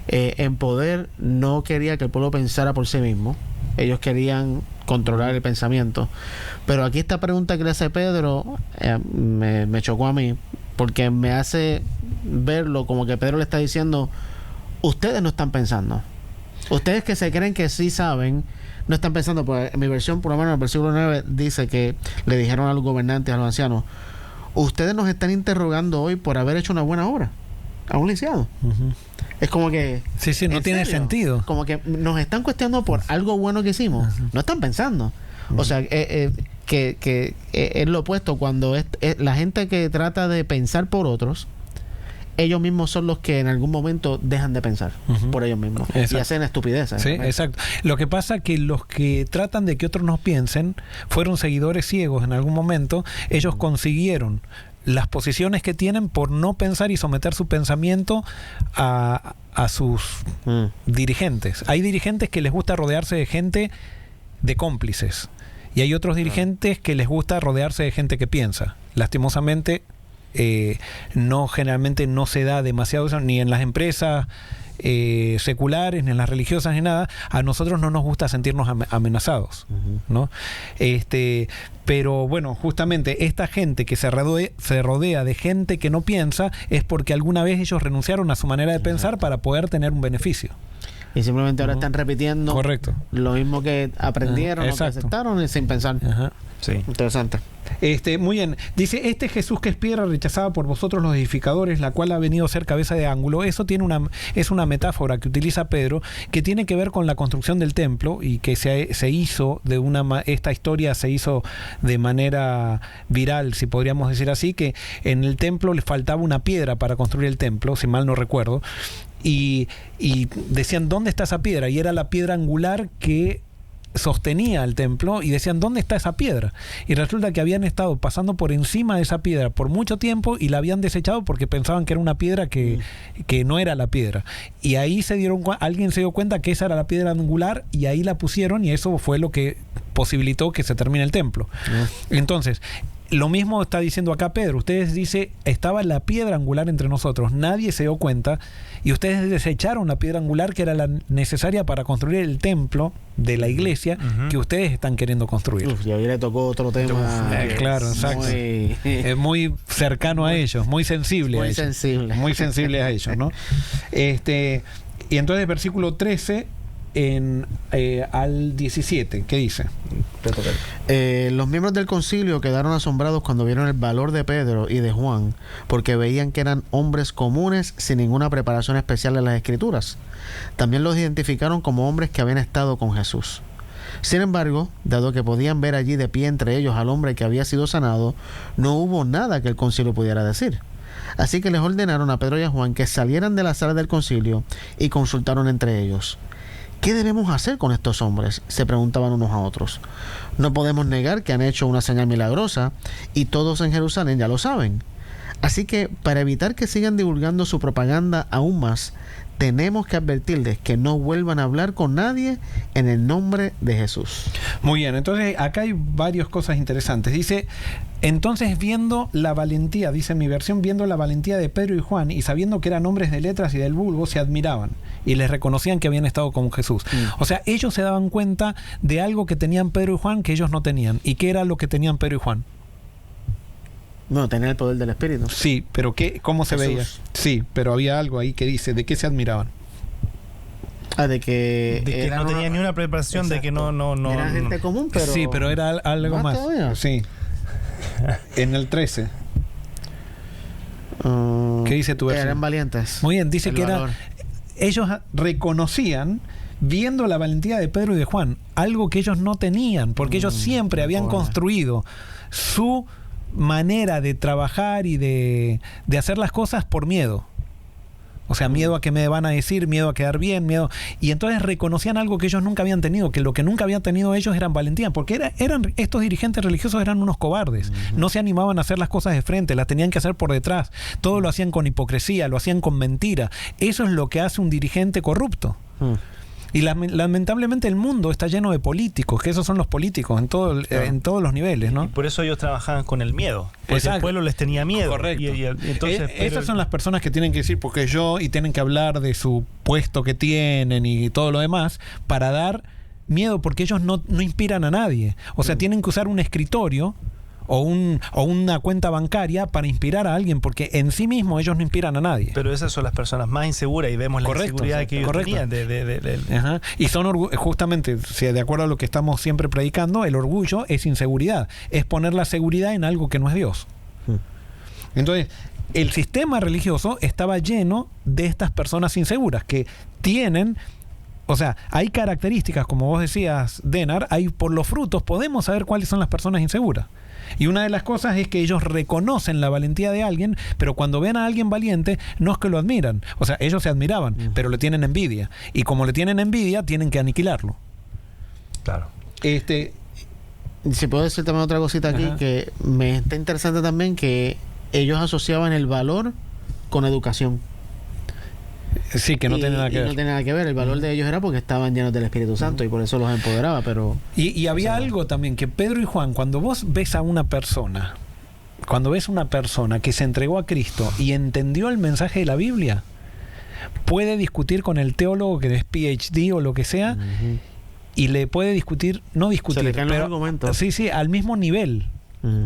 en poder no quería que el pueblo pensara por sí mismo. Ellos querían controlar el pensamiento. Pero aquí esta pregunta que le hace Pedro me chocó a mí, porque me hace verlo como que Pedro le está diciendo: ustedes no están pensando. Ustedes que se creen que sí saben, no están pensando. Pues en mi versión, por lo menos en el versículo 9, dice que le dijeron a los gobernantes, a los ancianos: ustedes nos están interrogando hoy por haber hecho una buena obra a un lisiado. Es como que... Sí, no tiene sentido. Como que nos están cuestionando por algo bueno que hicimos. No están pensando. O sea, que es lo opuesto. Cuando la gente que trata de pensar por otros, ellos mismos son los que en algún momento dejan de pensar por ellos mismos. Exacto. Y hacen estupideces. Sí, exacto. Lo que pasa es que los que tratan de que otros no piensen fueron seguidores ciegos en algún momento. Ellos consiguieron las posiciones que tienen por no pensar y someter su pensamiento a sus dirigentes. Hay dirigentes que les gusta rodearse de gente de cómplices, y hay otros dirigentes que les gusta rodearse de gente que piensa. Lastimosamente, generalmente no se da demasiado eso, ni en las empresas seculares, ni en las religiosas, ni nada. A nosotros no nos gusta sentirnos amenazados, ¿no? Pero bueno, justamente esta gente que se rodea de gente que no piensa, es porque alguna vez ellos renunciaron a su manera de pensar para poder tener un beneficio. Y simplemente ahora están repitiendo lo mismo que aprendieron o que aceptaron sin pensar. Sí. Interesante. Muy bien. Dice: este Jesús que es piedra rechazada por vosotros los edificadores, la cual ha venido a ser cabeza de ángulo. Eso es una metáfora que utiliza Pedro, que tiene que ver con la construcción del templo, y que se hizo esta historia se hizo de manera viral, si podríamos decir así, que en el templo le faltaba una piedra para construir el templo, si mal no recuerdo, y decían: ¿dónde está esa piedra? Y era la piedra angular que sostenía el templo, y decían: ¿dónde está esa piedra? Y resulta que habían estado pasando por encima de esa piedra por mucho tiempo y la habían desechado porque pensaban que era una piedra que no era la piedra. Y ahí alguien se dio cuenta que esa era la piedra angular, y ahí la pusieron, y eso fue lo que posibilitó que se termine el templo. Entonces, lo mismo está diciendo acá Pedro. Ustedes dice: estaba la piedra angular entre nosotros, nadie se dio cuenta, y ustedes desecharon la piedra angular que era la necesaria para construir el templo de la iglesia que ustedes están queriendo construir. Y ahí le tocó otro tema. Claro, exacto. Es muy cercano a ellos, muy sensible a ellos. Muy sensible a ellos, ¿no? Y entonces versículo 13 al 17, ¿qué dice? Los miembros del concilio quedaron asombrados cuando vieron el valor de Pedro y de Juan, porque veían que eran hombres comunes sin ninguna preparación especial en las escrituras. También los identificaron como hombres que habían estado con Jesús. Sin embargo, dado que podían ver allí de pie entre ellos al hombre que había sido sanado, no hubo nada que el concilio pudiera decir. Así que les ordenaron a Pedro y a Juan que salieran de la sala del concilio y consultaron entre ellos. ¿Qué debemos hacer con estos hombres?, se preguntaban unos a otros. No podemos negar que han hecho una señal milagrosa, y todos en Jerusalén ya lo saben. Así que, para evitar que sigan divulgando su propaganda aún más, tenemos que advertirles que no vuelvan a hablar con nadie en el nombre de Jesús. Muy bien, entonces acá hay varias cosas interesantes. Dice: entonces, viendo la valentía, dice en mi versión, viendo la valentía de Pedro y Juan, y sabiendo que eran hombres de letras y del vulgo, se admiraban y les reconocían que habían estado con Jesús. O sea, ellos se daban cuenta de algo que tenían Pedro y Juan que ellos no tenían. ¿Y qué era lo que tenían Pedro y Juan? No, tenía el poder del Espíritu. Sí, pero ¿cómo se veía? Sí, pero había algo ahí que dice: ¿de qué se admiraban? De que no tenía ni una preparación. Exacto. De que no era gente común, pero... Sí, pero era algo más. Sí. En el 13. ¿Qué dice tu versión? Eran valientes. Muy bien, dice que ellos reconocían, viendo la valentía de Pedro y de Juan, algo que ellos no tenían, porque ellos siempre habían construido su manera de trabajar y de hacer las cosas por miedo. O sea, miedo a que me van a decir, miedo a quedar bien, miedo... Y entonces reconocían algo que ellos nunca habían tenido, que lo que nunca habían tenido ellos eran valentía, porque estos dirigentes religiosos eran unos cobardes. No se animaban a hacer las cosas de frente, las tenían que hacer por detrás. Todo lo hacían con hipocresía, lo hacían con mentira. Eso es lo que hace un dirigente corrupto. Y lamentablemente el mundo está lleno de políticos, que esos son los políticos en todos los niveles, ¿no? Y por eso ellos trabajaban con el miedo, porque Exacto. el pueblo les tenía miedo. Correcto. Y entonces, Esas son las personas que tienen que decir porque yo, y tienen que hablar de su puesto que tienen y todo lo demás, para dar miedo, porque ellos no inspiran a nadie. O sea, tienen que usar un escritorio o una cuenta bancaria para inspirar a alguien, porque en sí mismo ellos no inspiran a nadie. Pero esas son las personas más inseguras y vemos la inseguridad que ellos tenían. Ajá. Y son justamente, de acuerdo a lo que estamos siempre predicando, el orgullo es inseguridad, es poner la seguridad en algo que no es Dios. Entonces, el sistema religioso estaba lleno de estas personas inseguras que tienen... O sea, hay características, como vos decías, Denar, por los frutos podemos saber cuáles son las personas inseguras. Y una de las cosas es que ellos reconocen la valentía de alguien, pero cuando ven a alguien valiente, no es que lo admiran. O sea, ellos se admiraban, pero le tienen envidia. Y como le tienen envidia, tienen que aniquilarlo. Claro. Si puedo decir también otra cosita aquí, que me está interesante también, que ellos asociaban el valor con educación. Sí, que no tiene nada que ver. No tiene nada que ver. El valor de ellos era porque estaban llenos del Espíritu Santo y por eso los empoderaba, pero... Y había algo también, que Pedro y Juan, cuando vos ves a una persona, que se entregó a Cristo y entendió el mensaje de la Biblia, puede discutir con el teólogo que es PhD o lo que sea, y le puede discutir, se le caen los argumentos. Sí, al mismo nivel.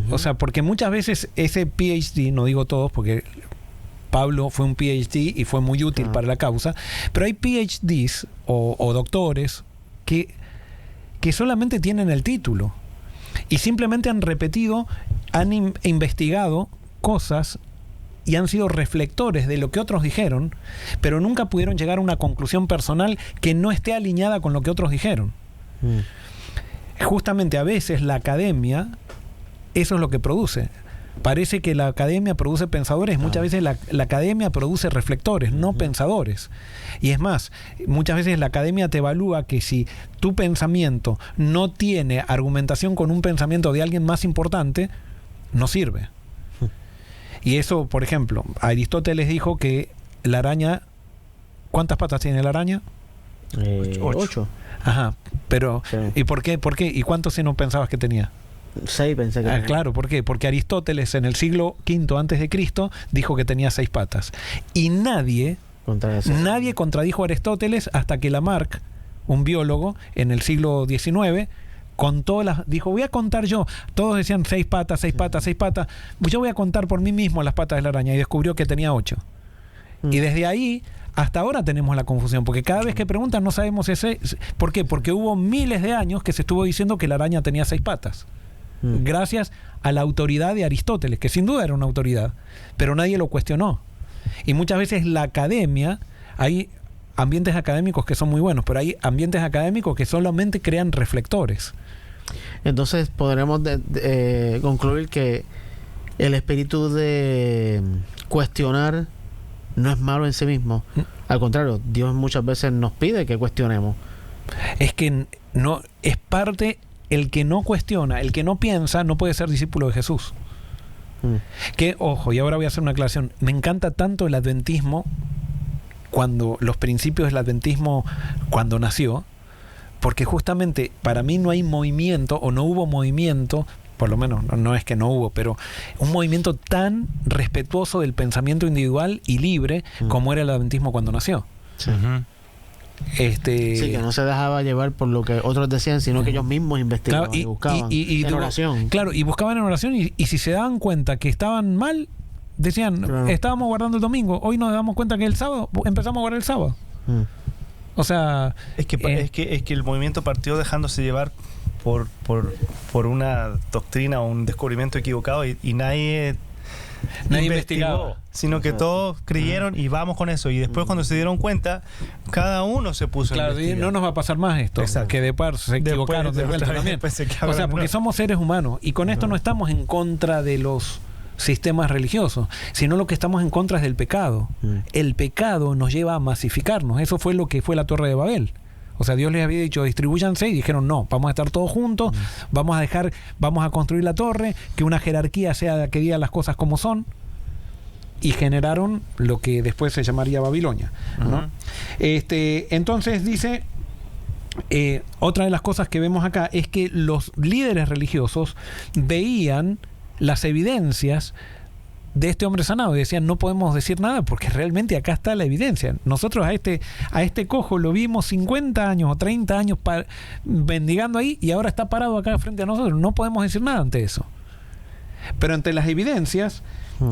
O sea, porque muchas veces ese PhD, no digo todos, porque... Pablo fue un PhD y fue muy útil para la causa, pero hay PhDs o doctores que solamente tienen el título y simplemente han repetido, han investigado cosas y han sido reflectores de lo que otros dijeron, pero nunca pudieron llegar a una conclusión personal que no esté alineada con lo que otros dijeron. Justamente a veces la academia, eso es lo que produce. Parece que la academia produce pensadores, muchas veces la academia produce reflectores, no pensadores. Y es más, muchas veces la academia te evalúa que si tu pensamiento no tiene argumentación con un pensamiento de alguien más importante, no sirve. Y eso, por ejemplo, Aristóteles dijo que la araña... ¿Cuántas patas tiene la araña? 8. Ajá, pero... Sí. ¿Y por qué? ¿Y cuántos senos pensabas que tenía? 6 pensé que tenía. Claro, ¿por qué? Porque Aristóteles en el siglo V antes de Cristo dijo que tenía 6 patas. Y nadie contradijo a Aristóteles hasta que Lamarck, un biólogo en el siglo XIX, dijo, voy a contar yo. Todos decían 6 patas, 6 patas, 6 patas. Yo voy a contar por mí mismo las patas de la araña, y descubrió que tenía 8. Y desde ahí hasta ahora tenemos la confusión, porque cada vez que preguntan no sabemos ese. ¿Por qué? Porque hubo miles de años que se estuvo diciendo que la araña tenía 6 patas. Gracias a la autoridad de Aristóteles, que sin duda era una autoridad, pero nadie lo cuestionó. Y muchas veces la academia, hay ambientes académicos que son muy buenos, pero hay ambientes académicos que solamente crean reflectores. Entonces podremos concluir que el espíritu de cuestionar no es malo en sí mismo. Al contrario, Dios muchas veces nos pide que cuestionemos. Es que no es parte. El que no cuestiona, el que no piensa, no puede ser discípulo de Jesús. Que, ojo, y ahora voy a hacer una aclaración. Me encanta tanto el adventismo, los principios del adventismo cuando nació, porque justamente para mí no hay movimiento, o no hubo movimiento, por lo menos no es que no hubo, pero un movimiento tan respetuoso del pensamiento individual y libre como era el adventismo cuando nació. Sí. Sí, que no se dejaba llevar por lo que otros decían, sino que ellos mismos investigaban, claro, y buscaban en oración. Claro, y buscaban en oración, y si se daban cuenta que estaban mal, decían, claro, estábamos guardando el domingo, hoy nos damos cuenta que el sábado, empezamos a guardar el sábado. O sea... Es que el movimiento partió dejándose llevar por una doctrina o un descubrimiento equivocado y nadie investigó, sino que todos creyeron y vamos con eso, y después cuando se dieron cuenta cada uno se puso a investigar. No nos va a pasar más esto. Exacto. Que después se equivocaron de vuelta también. O sea, porque somos seres humanos y con esto no estamos en contra de los sistemas religiosos, sino lo que estamos en contra es del pecado. El pecado nos lleva a masificarnos. Eso fue lo que fue la Torre de Babel. O sea, Dios les había dicho, distribúyanse, y dijeron, no, vamos a estar todos juntos, vamos a construir la torre, que una jerarquía sea la que diga las cosas como son, y generaron lo que después se llamaría Babilonia, ¿no? Entonces dice, otra de las cosas que vemos acá es que los líderes religiosos veían las evidencias de este hombre sanado y decían, no podemos decir nada porque realmente acá está la evidencia. Nosotros a este cojo lo vimos 50 años o 30 años mendigando ahí, y ahora está parado acá frente a nosotros. No podemos decir nada ante eso. Pero ante las evidencias,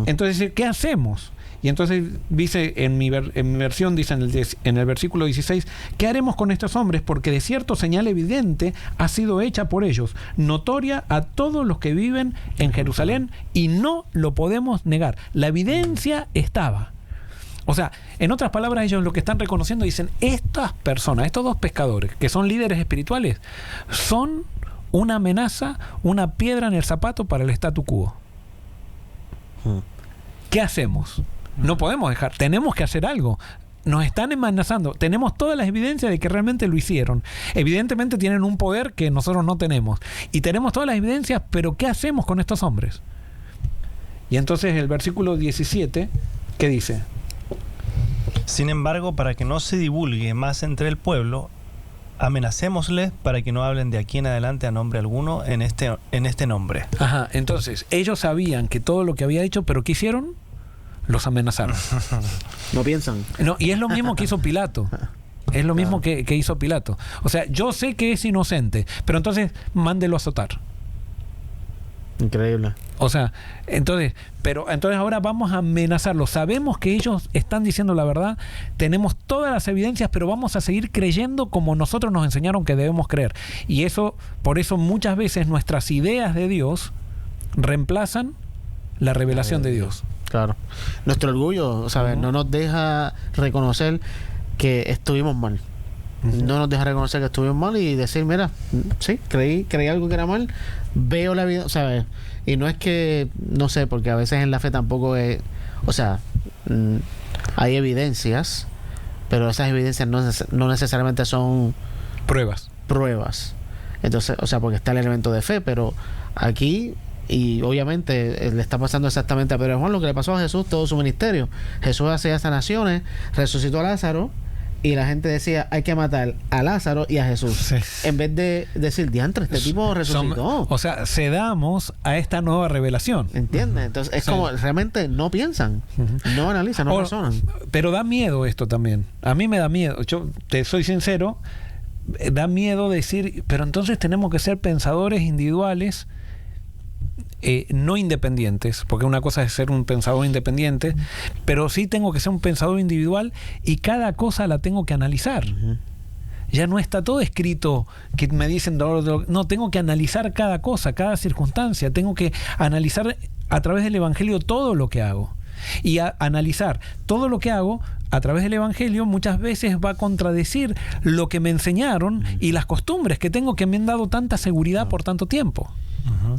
entonces, ¿qué hacemos? Y entonces dice, en mi versión, dice en el versículo 16, ¿qué haremos con estos hombres? Porque de cierto señal evidente ha sido hecha por ellos, notoria a todos los que viven en Jerusalén, y no lo podemos negar. La evidencia estaba. O sea, en otras palabras, ellos lo que están reconociendo, dicen, estas personas, estos dos pescadores, que son líderes espirituales, son una amenaza, una piedra en el zapato para el statu quo. ¿Qué hacemos? No podemos dejar, tenemos que hacer algo. Nos están amenazando. Tenemos todas las evidencias de que realmente lo hicieron. Evidentemente tienen un poder que nosotros no tenemos. Y tenemos todas las evidencias, pero ¿qué hacemos con estos hombres? Y entonces el versículo 17, ¿qué dice? Sin embargo, para que no se divulgue más entre el pueblo, amenacémosles para que no hablen de aquí en adelante a nombre alguno en este nombre. Ajá, entonces ellos sabían que todo lo que había hecho, pero ¿qué hicieron? Los amenazaron. No piensan. No, y es lo mismo que hizo Pilato. Es lo mismo que hizo Pilato. O sea, yo sé que es inocente, pero entonces mándelo a azotar. Increíble. O sea, entonces ahora vamos a amenazarlos. Sabemos que ellos están diciendo la verdad, tenemos todas las evidencias, pero vamos a seguir creyendo como nosotros nos enseñaron que debemos creer. Y por eso muchas veces nuestras ideas de Dios reemplazan la revelación de Dios. Claro. Nuestro orgullo, ¿sabes? No nos deja reconocer que estuvimos mal. No nos deja reconocer que estuvimos mal y decir, mira, sí, creí algo que era mal, veo la vida, ¿sabes? Y no es que, no sé, porque a veces en la fe tampoco es, o sea, hay evidencias, pero esas evidencias no necesariamente son pruebas. Entonces, o sea, porque está el elemento de fe, pero aquí, y obviamente le está pasando exactamente a Pedro y Juan lo que le pasó a Jesús todo su ministerio. Jesús hacía sanaciones, resucitó a Lázaro, y la gente decía, hay que matar a Lázaro y a Jesús. Sí. En vez de decir, diantre, este tipo resucitó. O sea, cedamos a esta nueva revelación. ¿Entiendes? Entonces es como, realmente no piensan, no analizan, no razonan. Pero da miedo esto también. A mí me da miedo. Yo te soy sincero, da miedo decir, pero entonces tenemos que ser pensadores individuales, no independientes, porque una cosa es ser un pensador independiente, pero sí tengo que ser un pensador individual y cada cosa la tengo que analizar. Ya no está todo escrito que me dicen, no, tengo que analizar cada cosa, cada circunstancia, tengo que analizar a través del Evangelio todo lo que hago. Y analizar todo lo que hago a través del Evangelio muchas veces va a contradecir lo que me enseñaron y las costumbres que tengo, que me han dado tanta seguridad por tanto tiempo.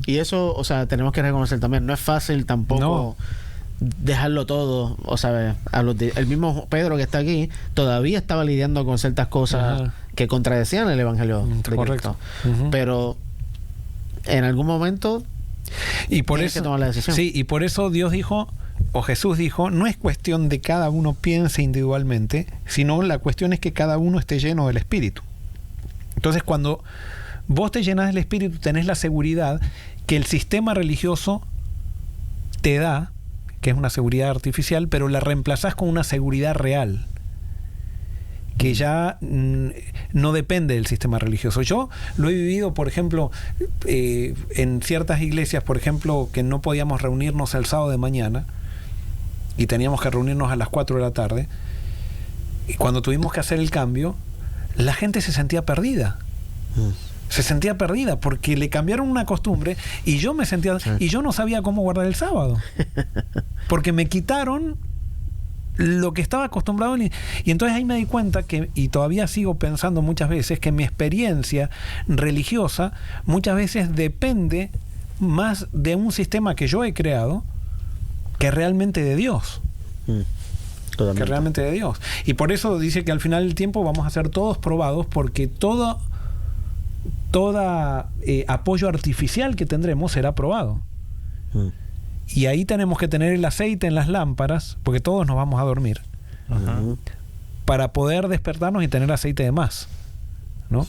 Y eso, o sea, tenemos que reconocer también, no es fácil tampoco dejarlo todo, o sea, el mismo Pedro que está aquí todavía estaba lidiando con ciertas cosas que contradecían el Evangelio de Cristo. Pero en algún momento tienes que tomar la decisión. Sí, y por eso Dios dijo, o Jesús dijo, no es cuestión de cada uno piense individualmente, sino la cuestión es que cada uno esté lleno del Espíritu. Entonces, cuando vos te llenas del Espíritu, tenés la seguridad que el sistema religioso te da, que es una seguridad artificial, pero la reemplazás con una seguridad real, que ya no depende del sistema religioso. Yo lo he vivido, por ejemplo, en ciertas iglesias, por ejemplo, que no podíamos reunirnos el sábado de mañana y teníamos que reunirnos a las 4 de la tarde, y cuando tuvimos que hacer el cambio, la gente se sentía perdida. Se sentía perdida porque le cambiaron una costumbre y yo me sentía y yo no sabía cómo guardar el sábado porque me quitaron lo que estaba acostumbrado y entonces ahí me di cuenta que, y todavía sigo pensando muchas veces, que mi experiencia religiosa muchas veces depende más de un sistema que yo he creado que realmente de Dios. Totalmente. Que realmente de Dios. Y por eso dice que al final del tiempo vamos a ser todos probados, porque todo apoyo artificial que tendremos será probado. Y ahí tenemos que tener el aceite en las lámparas, porque todos nos vamos a dormir, para poder despertarnos y tener aceite de más, ¿no?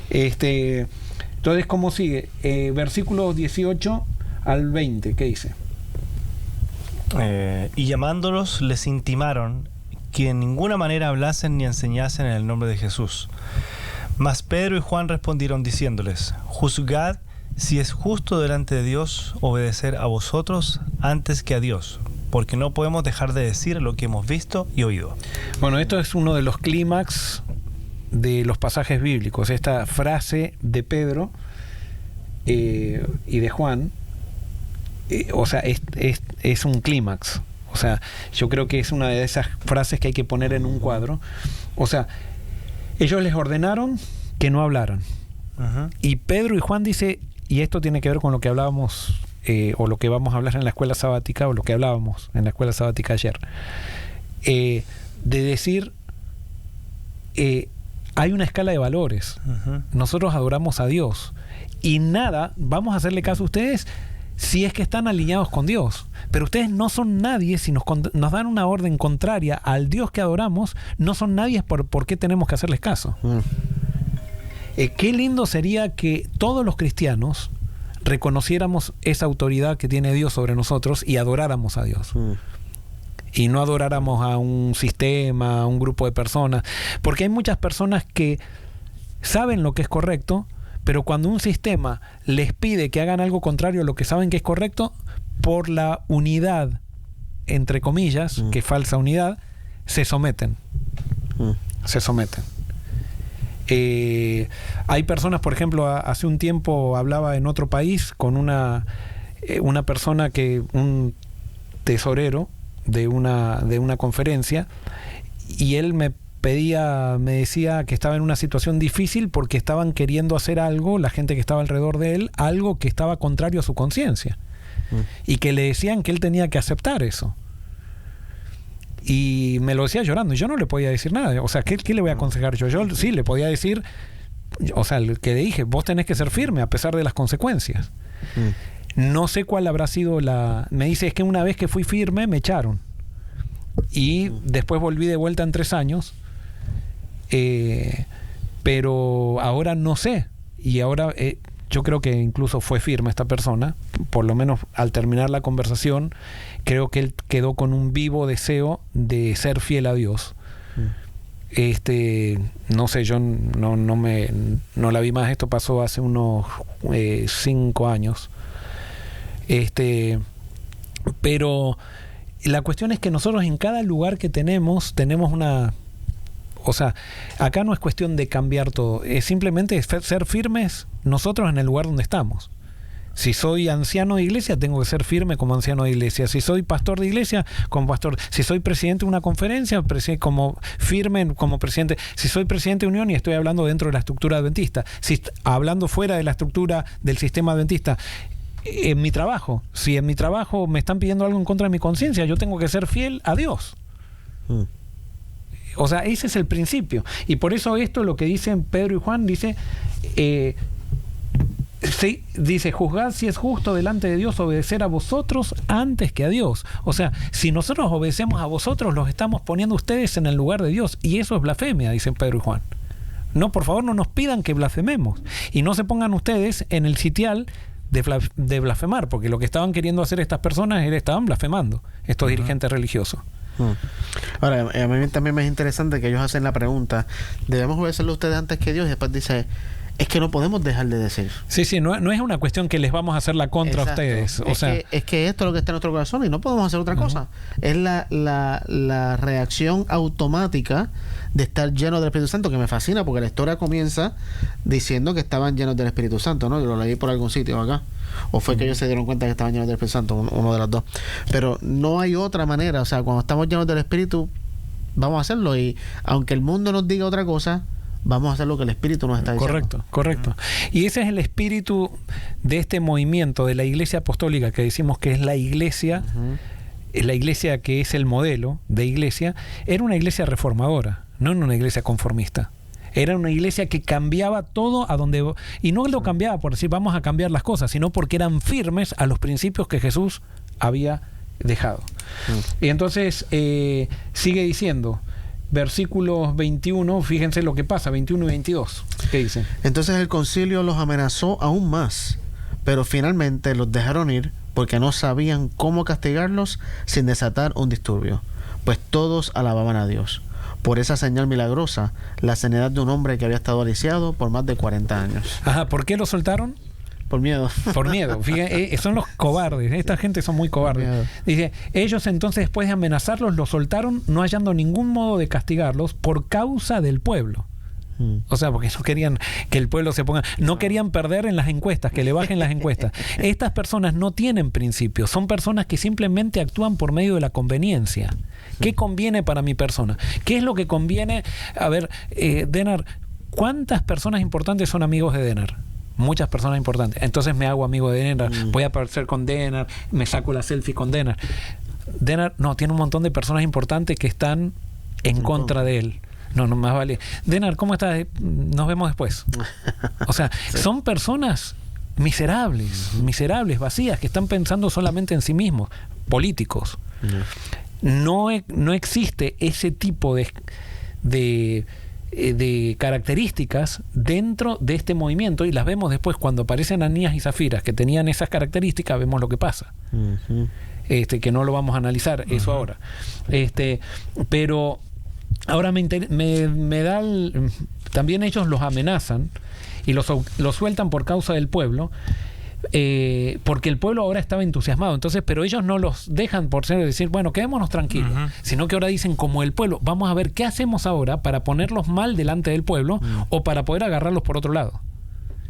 Entonces, ¿cómo sigue? Versículos 18 al 20, ¿qué dice? Y llamándolos les intimaron que en ninguna manera hablasen ni enseñasen en el nombre de Jesús. Mas Pedro y Juan respondieron diciéndoles: juzgad si es justo delante de Dios obedecer a vosotros antes que a Dios, porque no podemos dejar de decir lo que hemos visto y oído. Bueno, esto es uno de los clímax de los pasajes bíblicos. Esta frase de Pedro y de Juan, o sea, es un clímax. O sea, yo creo que es una de esas frases que hay que poner en un cuadro. O sea, ellos les ordenaron que no hablaran. Y Pedro y Juan dice, y esto tiene que ver con lo que hablábamos, o lo que vamos a hablar en la escuela sabática, o lo que hablábamos en la escuela sabática ayer, de decir, hay una escala de valores. Nosotros adoramos a Dios. Y nada, vamos a hacerle caso a ustedes si es que están alineados con Dios. Pero ustedes no son nadie si nos dan una orden contraria al Dios que adoramos, no son nadie por qué tenemos que hacerles caso. Qué lindo sería que todos los cristianos reconociéramos esa autoridad que tiene Dios sobre nosotros y adoráramos a Dios. Y no adoráramos a un sistema, a un grupo de personas. Porque hay muchas personas que saben lo que es correcto, pero cuando un sistema les pide que hagan algo contrario a lo que saben que es correcto, por la unidad, entre comillas, que es falsa unidad, se someten. Se someten. Hay personas, por ejemplo, hace un tiempo hablaba en otro país con una persona un tesorero de una conferencia, y él me decía que estaba en una situación difícil porque estaban queriendo hacer algo, la gente que estaba alrededor de él, algo que estaba contrario a su conciencia, y que le decían que él tenía que aceptar eso. Y me lo decía llorando, y yo no le podía decir nada. O sea, ¿qué le voy a aconsejar yo? Yo sí le podía decir, o sea, que le dije, vos tenés que ser firme a pesar de las consecuencias. No sé cuál habrá sido me dice, es que una vez que fui firme me echaron, y después volví de vuelta en 3 años, pero ahora no sé. Y ahora yo creo que incluso fue firme esta persona, por lo menos al terminar la conversación, creo que él quedó con un vivo deseo de ser fiel a Dios. No sé, yo no la vi más. Esto pasó hace unos 5 años. Pero la cuestión es que nosotros en cada lugar que tenemos una... O sea, acá no es cuestión de cambiar todo, es simplemente ser firmes nosotros en el lugar donde estamos. Si soy anciano de iglesia, tengo que ser firme como anciano de iglesia. Si soy pastor de iglesia, como pastor. Si soy presidente de una conferencia, como firme como presidente. Si soy presidente de unión y estoy hablando dentro de la estructura adventista. Si hablando fuera de la estructura del sistema adventista. En mi trabajo, si en mi trabajo me están pidiendo algo en contra de mi conciencia, yo tengo que ser fiel a Dios. O sea, ese es el principio. Y por eso esto, lo que dicen Pedro y Juan, dice, juzgad si es justo delante de Dios obedecer a vosotros antes que a Dios. O sea, si nosotros obedecemos a vosotros, los estamos poniendo ustedes en el lugar de Dios. Y eso es blasfemia, dicen Pedro y Juan. No, por favor, no nos pidan que blasfememos. Y no se pongan ustedes en el sitial de blasfemar, porque lo que estaban queriendo hacer estas personas estaban blasfemando, estos dirigentes religiosos. Ahora, a mí también me es interesante que ellos hacen la pregunta, ¿debemos obedecerle a ustedes antes que Dios? Y después dice, es que no podemos dejar de decir. Sí, no es una cuestión que les vamos a hacer la contra. Exacto. A ustedes. Es que esto es lo que está en nuestro corazón y no podemos hacer otra cosa. Es la reacción automática de estar lleno del Espíritu Santo, que me fascina porque la historia comienza diciendo que estaban llenos del Espíritu Santo, ¿no? Yo lo leí por algún sitio acá. O fue que ellos se dieron cuenta que estaban llenos del Espíritu Santo, uno de los dos. Pero no hay otra manera. O sea, cuando estamos llenos del Espíritu, vamos a hacerlo. Y aunque el mundo nos diga otra cosa, vamos a hacer lo que el Espíritu nos está diciendo. Correcto. Y ese es el espíritu de este movimiento de la Iglesia Apostólica, que decimos que es la Iglesia la iglesia que es el modelo de iglesia, era una iglesia reformadora, no una iglesia conformista. Era una iglesia que cambiaba todo a donde... Y no lo cambiaba por decir vamos a cambiar las cosas, sino porque eran firmes a los principios que Jesús había dejado. Y entonces sigue diciendo, versículos 21, fíjense lo que pasa, 21 y 22. ¿Qué dice? Entonces el concilio los amenazó aún más, pero finalmente los dejaron ir porque no sabían cómo castigarlos sin desatar un disturbio, pues todos alababan a Dios por esa señal milagrosa, la sanidad de un hombre que había estado lisiado por más de 40 años. Ajá, ¿por qué lo soltaron? Por miedo. Por miedo. Fíjense, son los cobardes. Esta gente son muy cobardes. Dice, ellos entonces después de amenazarlos, los soltaron, no hallando ningún modo de castigarlos por causa del pueblo. O sea, porque no querían que el pueblo se ponga... No querían perder en las encuestas, que le bajen las encuestas. Estas personas no tienen principios. Son personas que simplemente actúan por medio de la conveniencia. ¿Qué conviene para mi persona? ¿Qué es lo que conviene? A ver, Denar, ¿cuántas personas importantes son amigos de Denar? Muchas personas importantes. Entonces me hago amigo de Denar, voy a aparecer con Denar, me saco la selfie con Denar. Denar, no, tiene un montón de personas importantes que están en contra de él. No, más vale. Denar, ¿cómo estás? Nos vemos después. O sea, son personas miserables, vacías, que están pensando solamente en sí mismos, políticos. No existe ese tipo de características dentro de este movimiento, y las vemos después cuando aparecen Ananías y Zafiras que tenían esas características. Vemos lo que pasa. Que no lo vamos a analizar eso ahora. Pero ahora me da también ellos los amenazan y los sueltan por causa del pueblo, porque el pueblo ahora estaba entusiasmado. Entonces, pero ellos no los dejan por ser decir, bueno, quedémonos tranquilos, sino que ahora dicen, como el pueblo, vamos a ver qué hacemos ahora para ponerlos mal delante del pueblo o para poder agarrarlos por otro lado.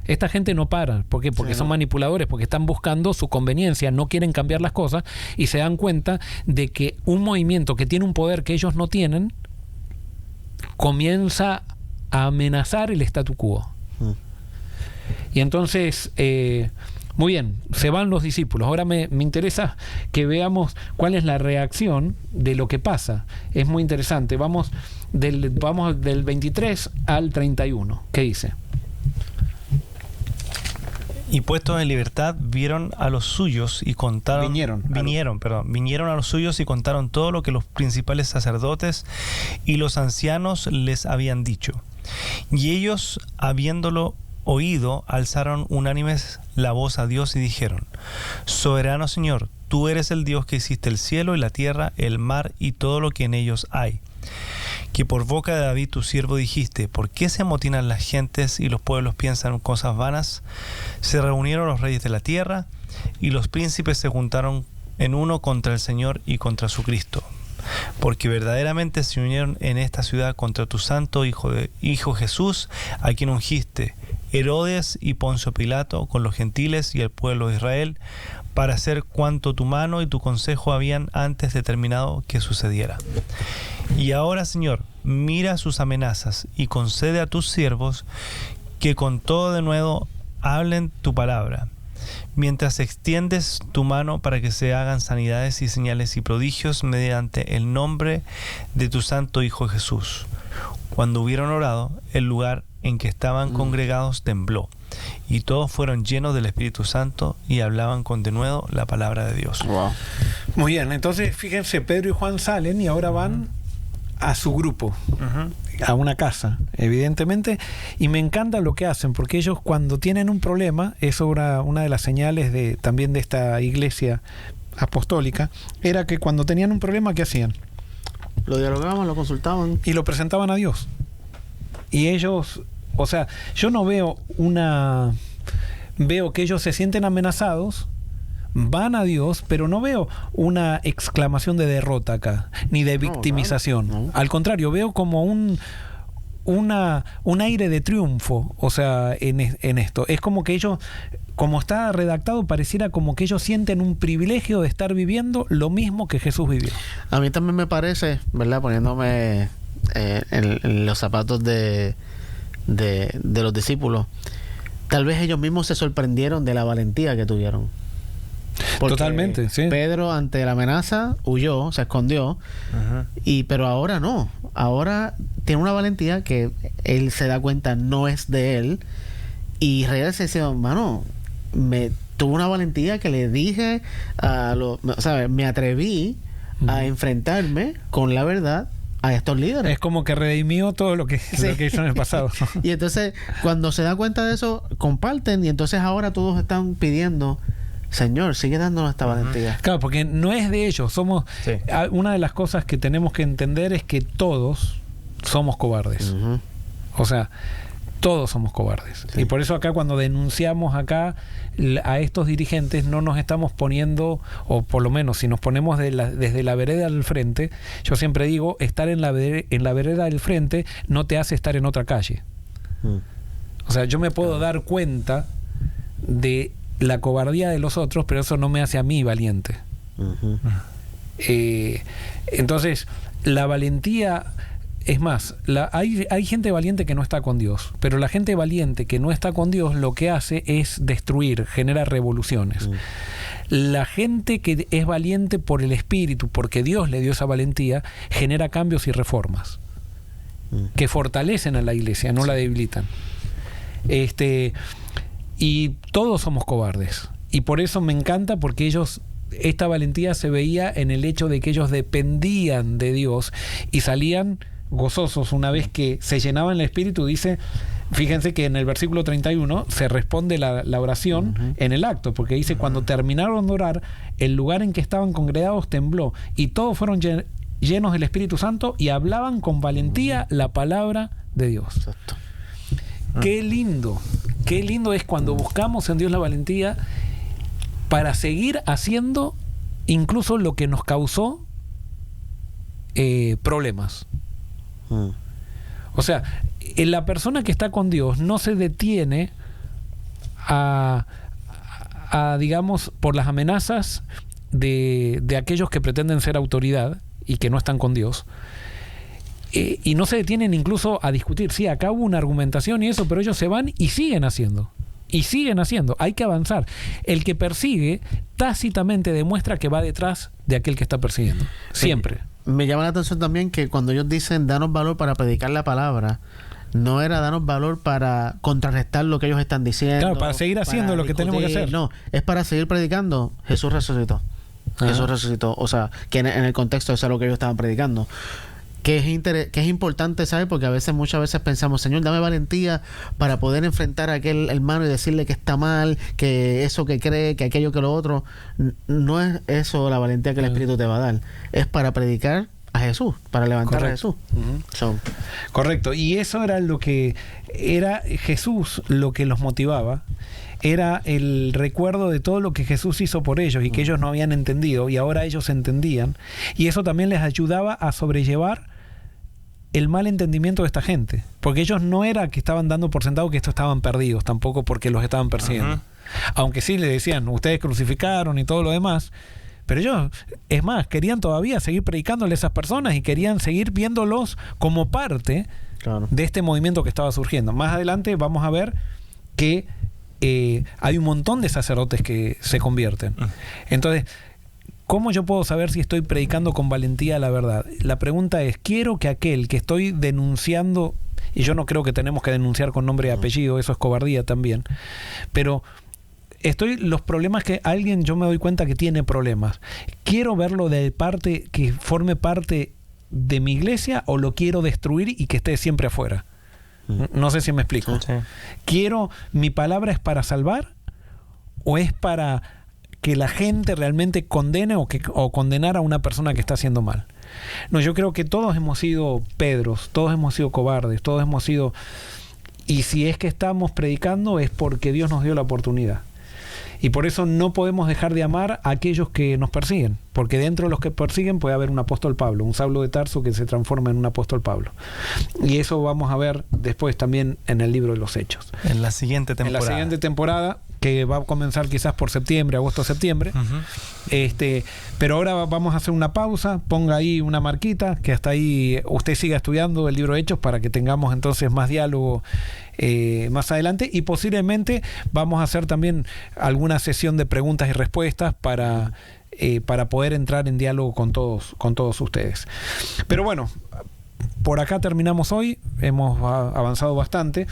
Esta gente no para. ¿Por qué? Porque son manipuladores, porque están buscando su conveniencia, no quieren cambiar las cosas y se dan cuenta de que un movimiento que tiene un poder que ellos no tienen comienza a amenazar el statu quo. Y entonces, muy bien, se van los discípulos. Ahora me interesa que veamos cuál es la reacción de lo que pasa. Es muy interesante. Vamos del 23 al 31. ¿Qué dice? Y puestos en libertad, vieron a los suyos y contaron... Vinieron a los suyos y contaron todo lo que los principales sacerdotes y los ancianos les habían dicho. Y ellos, habiéndolo oído, alzaron unánimes la voz a Dios y dijeron: Soberano Señor, tú eres el Dios que hiciste el cielo y la tierra, el mar y todo lo que en ellos hay. Que por boca de David tu siervo dijiste: ¿por qué se amotinan las gentes y los pueblos piensan cosas vanas? Se reunieron los reyes de la tierra y los príncipes se juntaron en uno contra el Señor y contra su Cristo. Porque verdaderamente se unieron en esta ciudad contra tu santo Hijo Jesús, a quien ungiste, Herodes y Poncio Pilato, con los gentiles y el pueblo de Israel, para hacer cuanto tu mano y tu consejo habían antes determinado que sucediera. Y ahora, Señor, mira sus amenazas y concede a tus siervos que con todo de nuevo hablen tu palabra, mientras extiendes tu mano para que se hagan sanidades y señales y prodigios mediante el nombre de tu santo Hijo Jesús. Cuando hubieron orado, el lugar en que estaban congregados tembló, y todos fueron llenos del Espíritu Santo y hablaban con denuedo la palabra de Dios. Wow. Muy bien, entonces fíjense, Pedro y Juan salen y ahora van a su grupo, a una casa, evidentemente, y me encanta lo que hacen, porque ellos cuando tienen un problema, eso era una de las señales también de esta iglesia apostólica, era que cuando tenían un problema, ¿qué hacían? Lo dialogaban, lo consultaban. Y lo presentaban a Dios. Y ellos, o sea, yo no veo veo que ellos se sienten amenazados, van a Dios, pero no veo una exclamación de derrota acá, ni de victimización. No. Al contrario, veo como un aire de triunfo, o sea, en esto. Es como que ellos, como está redactado, pareciera como que ellos sienten un privilegio de estar viviendo lo mismo que Jesús vivió. A mí también me parece, ¿verdad? Poniéndome en los zapatos de los discípulos, tal vez ellos mismos se sorprendieron de la valentía que tuvieron. Porque Totalmente, sí. Pedro, ante la amenaza, huyó, se escondió. Pero ahora no. Ahora tiene una valentía que él se da cuenta no es de él. Y regresa y dice, hermano, tuve una valentía que le dije me atreví a enfrentarme con la verdad a estos líderes. Es como que redimió todo lo que hizo en el pasado. Y entonces, cuando se da cuenta de eso, comparten, y entonces ahora todos están pidiendo, Señor, sigue dándonos esta valentía. Claro, porque no es de ellos. Una de las cosas que tenemos que entender es que todos somos cobardes. O sea, todos somos cobardes. Sí. Y por eso acá, cuando denunciamos acá a estos dirigentes, no nos estamos poniendo, o por lo menos si nos ponemos desde la vereda del frente, yo siempre digo, estar en la vereda del frente no te hace estar en otra calle. O sea, yo me puedo dar cuenta de la cobardía de los otros, pero eso no me hace a mí valiente. Entonces, la valentía... Es más, hay gente valiente que no está con Dios, pero la gente valiente que no está con Dios lo que hace es destruir, genera revoluciones. La gente que es valiente por el Espíritu, porque Dios le dio esa valentía, genera cambios y reformas que fortalecen a la iglesia, no la debilitan. Y todos somos cobardes. Y por eso me encanta, porque esta valentía se veía en el hecho de que ellos dependían de Dios y salían gozosos una vez que se llenaban el Espíritu. Dice, fíjense que en el versículo 31 se responde la oración en el acto, porque dice, cuando terminaron de orar, el lugar en que estaban congregados tembló y todos fueron llenos del Espíritu Santo y hablaban con valentía la palabra de Dios. Exacto. Qué lindo es cuando buscamos en Dios la valentía para seguir haciendo incluso lo que nos causó problemas. O sea, la persona que está con Dios no se detiene a digamos, por las amenazas de aquellos que pretenden ser autoridad y que no están con Dios. Y no se detienen incluso a discutir. Sí, acá hubo una argumentación y eso, pero ellos se van y siguen haciendo. Hay que avanzar. El que persigue tácitamente demuestra que va detrás de aquel que está persiguiendo. Siempre. Me llama la atención también que cuando ellos dicen danos valor para predicar la palabra, no era danos valor para contrarrestar lo que ellos están diciendo. Claro, para seguir haciendo lo que tenemos que hacer. No, es para seguir predicando. Jesús resucitó. Jesús resucitó. O sea, que en el contexto eso es lo que ellos estaban predicando. Que es importante, ¿sabes? Porque muchas veces pensamos, Señor, dame valentía para poder enfrentar a aquel hermano y decirle que está mal, que eso que cree, que aquello que lo otro. No es eso la valentía que el Espíritu te va a dar. Es para predicar a Jesús, para levantar a Jesús. Correcto. Y eso era lo que era Jesús, lo que los motivaba. Era el recuerdo de todo lo que Jesús hizo por ellos y que ellos no habían entendido, y ahora ellos entendían. Y eso también les ayudaba a sobrellevar el mal entendimiento de esta gente, porque ellos no era que estaban dando por sentado que estos estaban perdidos, tampoco porque los estaban persiguiendo. Aunque sí le decían, ustedes crucificaron y todo lo demás, pero ellos, es más, querían todavía seguir predicándole a esas personas y querían seguir viéndolos como parte de este movimiento que estaba surgiendo. Más adelante vamos a ver que hay un montón de sacerdotes que se convierten. Entonces, ¿cómo yo puedo saber si estoy predicando con valentía la verdad? La pregunta es, quiero que aquel que estoy denunciando, y yo no creo que tenemos que denunciar con nombre y apellido, eso es cobardía también, pero los problemas que alguien, yo me doy cuenta que tiene problemas, ¿quiero verlo de parte que forme parte de mi iglesia o lo quiero destruir y que esté siempre afuera? No sé si me explico. ¿Mi palabra es para salvar o es para que la gente realmente condene o condenar a una persona que está haciendo mal? No, yo creo que todos hemos sido Pedros, todos hemos sido cobardes, todos hemos sido... Y si es que estamos predicando es porque Dios nos dio la oportunidad. Y por eso no podemos dejar de amar a aquellos que nos persiguen, porque dentro de los que persiguen puede haber un apóstol Pablo, un Saulo de Tarso que se transforma en un apóstol Pablo. Y eso vamos a ver después también en el libro de los Hechos. En la siguiente temporada. que va a comenzar quizás por septiembre, agosto-septiembre. Pero ahora vamos a hacer una pausa, ponga ahí una marquita, que hasta ahí usted siga estudiando el libro de Hechos para que tengamos entonces más diálogo más adelante, y posiblemente vamos a hacer también alguna sesión de preguntas y respuestas para poder entrar en diálogo con todos ustedes. Pero bueno, por acá terminamos hoy, hemos avanzado bastante.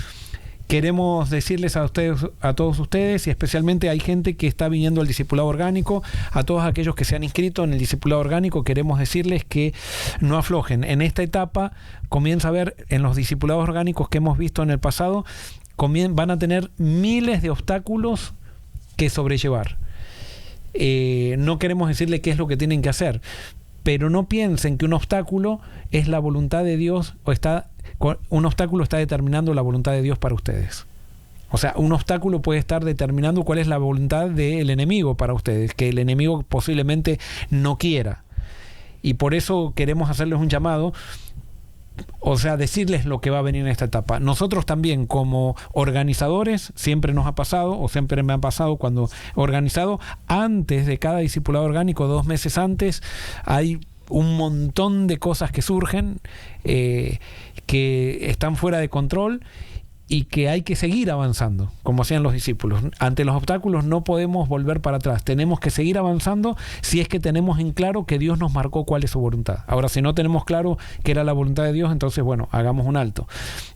Queremos decirles a todos ustedes, y especialmente hay gente que está viniendo al discipulado orgánico, a todos aquellos que se han inscrito en el discipulado orgánico, queremos decirles que no aflojen. En esta etapa comienza a ver, en los discipulados orgánicos que hemos visto en el pasado, van a tener miles de obstáculos que sobrellevar. No queremos decirle qué es lo que tienen que hacer, pero no piensen que un obstáculo es la voluntad de Dios, un obstáculo está determinando la voluntad de Dios para ustedes. O sea, un obstáculo puede estar determinando cuál es la voluntad del enemigo para ustedes, que el enemigo posiblemente no quiera. Y por eso queremos hacerles un llamado, o sea, decirles lo que va a venir en esta etapa. Nosotros también, como organizadores, siempre nos ha pasado, o siempre me ha pasado cuando he organizado, antes de cada discipulado orgánico, 2 meses antes, hay un montón de cosas que surgen, que están fuera de control, y que hay que seguir avanzando, como hacían los discípulos. Ante los obstáculos no podemos volver para atrás, tenemos que seguir avanzando si es que tenemos en claro que Dios nos marcó cuál es su voluntad. Ahora, si no tenemos claro que era la voluntad de Dios, entonces bueno, hagamos un alto.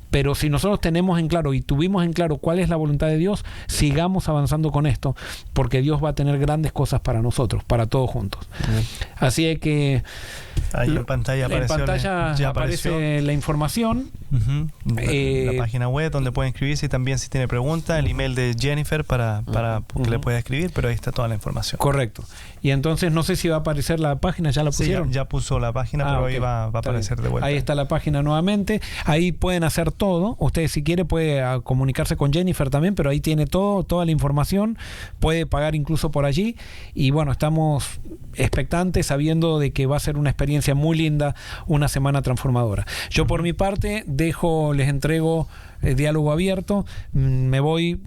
Pero si nosotros tenemos en claro y tuvimos en claro cuál es la voluntad de Dios, sigamos avanzando con esto, porque Dios va a tener grandes cosas para nosotros, para todos juntos. Así es que ahí en pantalla aparece la información. La página web donde pueden inscribirse, y también si tiene preguntas, el email de Jennifer para que le pueda escribir, pero ahí está toda la información. Correcto. Y entonces no sé si va a aparecer la página, ¿ya la pusieron? Sí, ya puso la página, pero okay. Ahí va a aparecer de vuelta. Ahí está la página nuevamente, ahí pueden hacer todo. Usted, si quiere, puede comunicarse con Jennifer también, pero ahí tiene toda la información, puede pagar incluso por allí. Y bueno, estamos expectantes, sabiendo de que va a ser una experiencia muy linda, una semana transformadora. Yo por mi parte les entrego diálogo abierto. Me voy,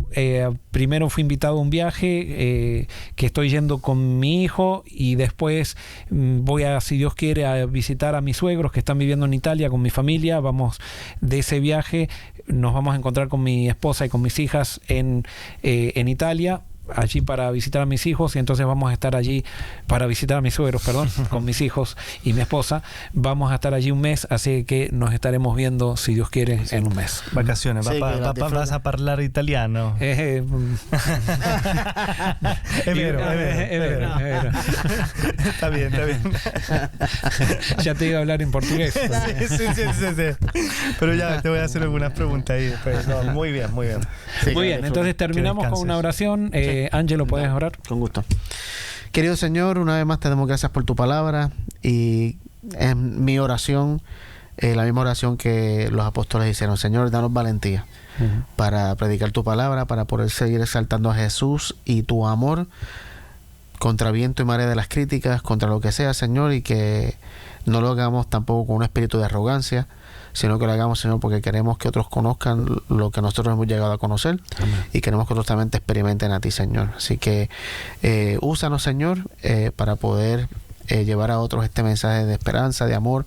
primero fui invitado a un viaje que estoy yendo con mi hijo, y después voy si Dios quiere, a visitar a mis suegros que están viviendo en Italia con mi familia. Vamos de ese viaje, nos vamos a encontrar con mi esposa y con mis hijas en Italia, allí para visitar a mis hijos, y entonces vamos a estar allí para visitar a mis suegros, con mis hijos y mi esposa. Vamos a estar allí un mes, así que nos estaremos viendo, si Dios quiere, en un mes. Vacaciones, Sí, vas a hablar italiano. Es vero. Está bien. Ya te iba a hablar en portugués. Sí. Pero ya te voy a hacer algunas preguntas ahí después. No, muy bien. Sí, Muy bien, entonces terminamos con una oración. Ángelo, ¿puedes orar? Con gusto. Querido Señor, una vez más te damos gracias por tu palabra, y en mi oración, la misma oración que los apóstoles hicieron. Señor, danos valentía para predicar tu palabra, para poder seguir exaltando a Jesús y tu amor contra viento y marea de las críticas, contra lo que sea, Señor, y que no lo hagamos tampoco con un espíritu de arrogancia, sino que lo hagamos, Señor, porque queremos que otros conozcan lo que nosotros hemos llegado a conocer. Amén. Y queremos que otros también te experimenten a ti, Señor. Así que úsanos, Señor, para poder llevar a otros este mensaje de esperanza, de amor,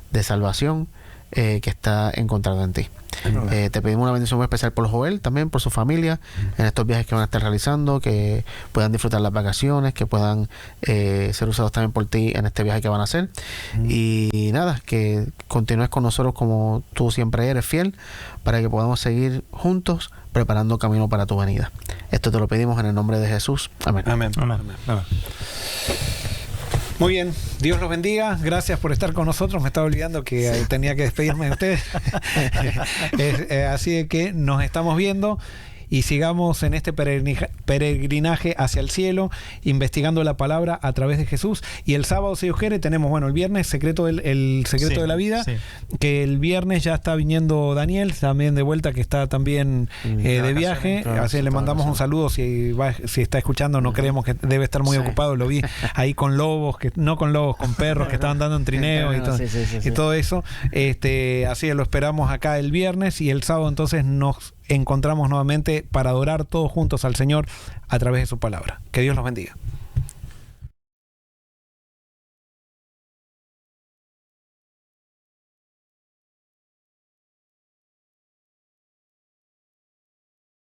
de salvación, que está encontrado en ti. Te pedimos una bendición muy especial por Joel, también por su familia, en estos viajes que van a estar realizando, que puedan disfrutar las vacaciones, que puedan ser usados también por ti en este viaje que van a hacer. Y nada, que continúes con nosotros como tú siempre eres, fiel, para que podamos seguir juntos preparando camino para tu venida. Esto te lo pedimos en el nombre de Jesús. Amén. Amén. Muy bien, Dios los bendiga, gracias por estar con nosotros. Me estaba olvidando que tenía que despedirme de ustedes. Así que nos estamos viendo, y sigamos en este peregrinaje hacia el cielo, investigando la palabra a través de Jesús. Y el sábado, si Dios quiere, tenemos, el viernes, el secreto de la vida, que el viernes ya está viniendo Daniel, también de vuelta, que está también de viaje. Así le mandamos un saludo, si está escuchando. No creemos que debe estar muy ocupado. Lo vi ahí con lobos, con perros que estaban dando un trineo y todo eso. Así lo esperamos acá el viernes, y el sábado entonces nos encontramos nuevamente para adorar todos juntos al Señor a través de su palabra. Que Dios los bendiga.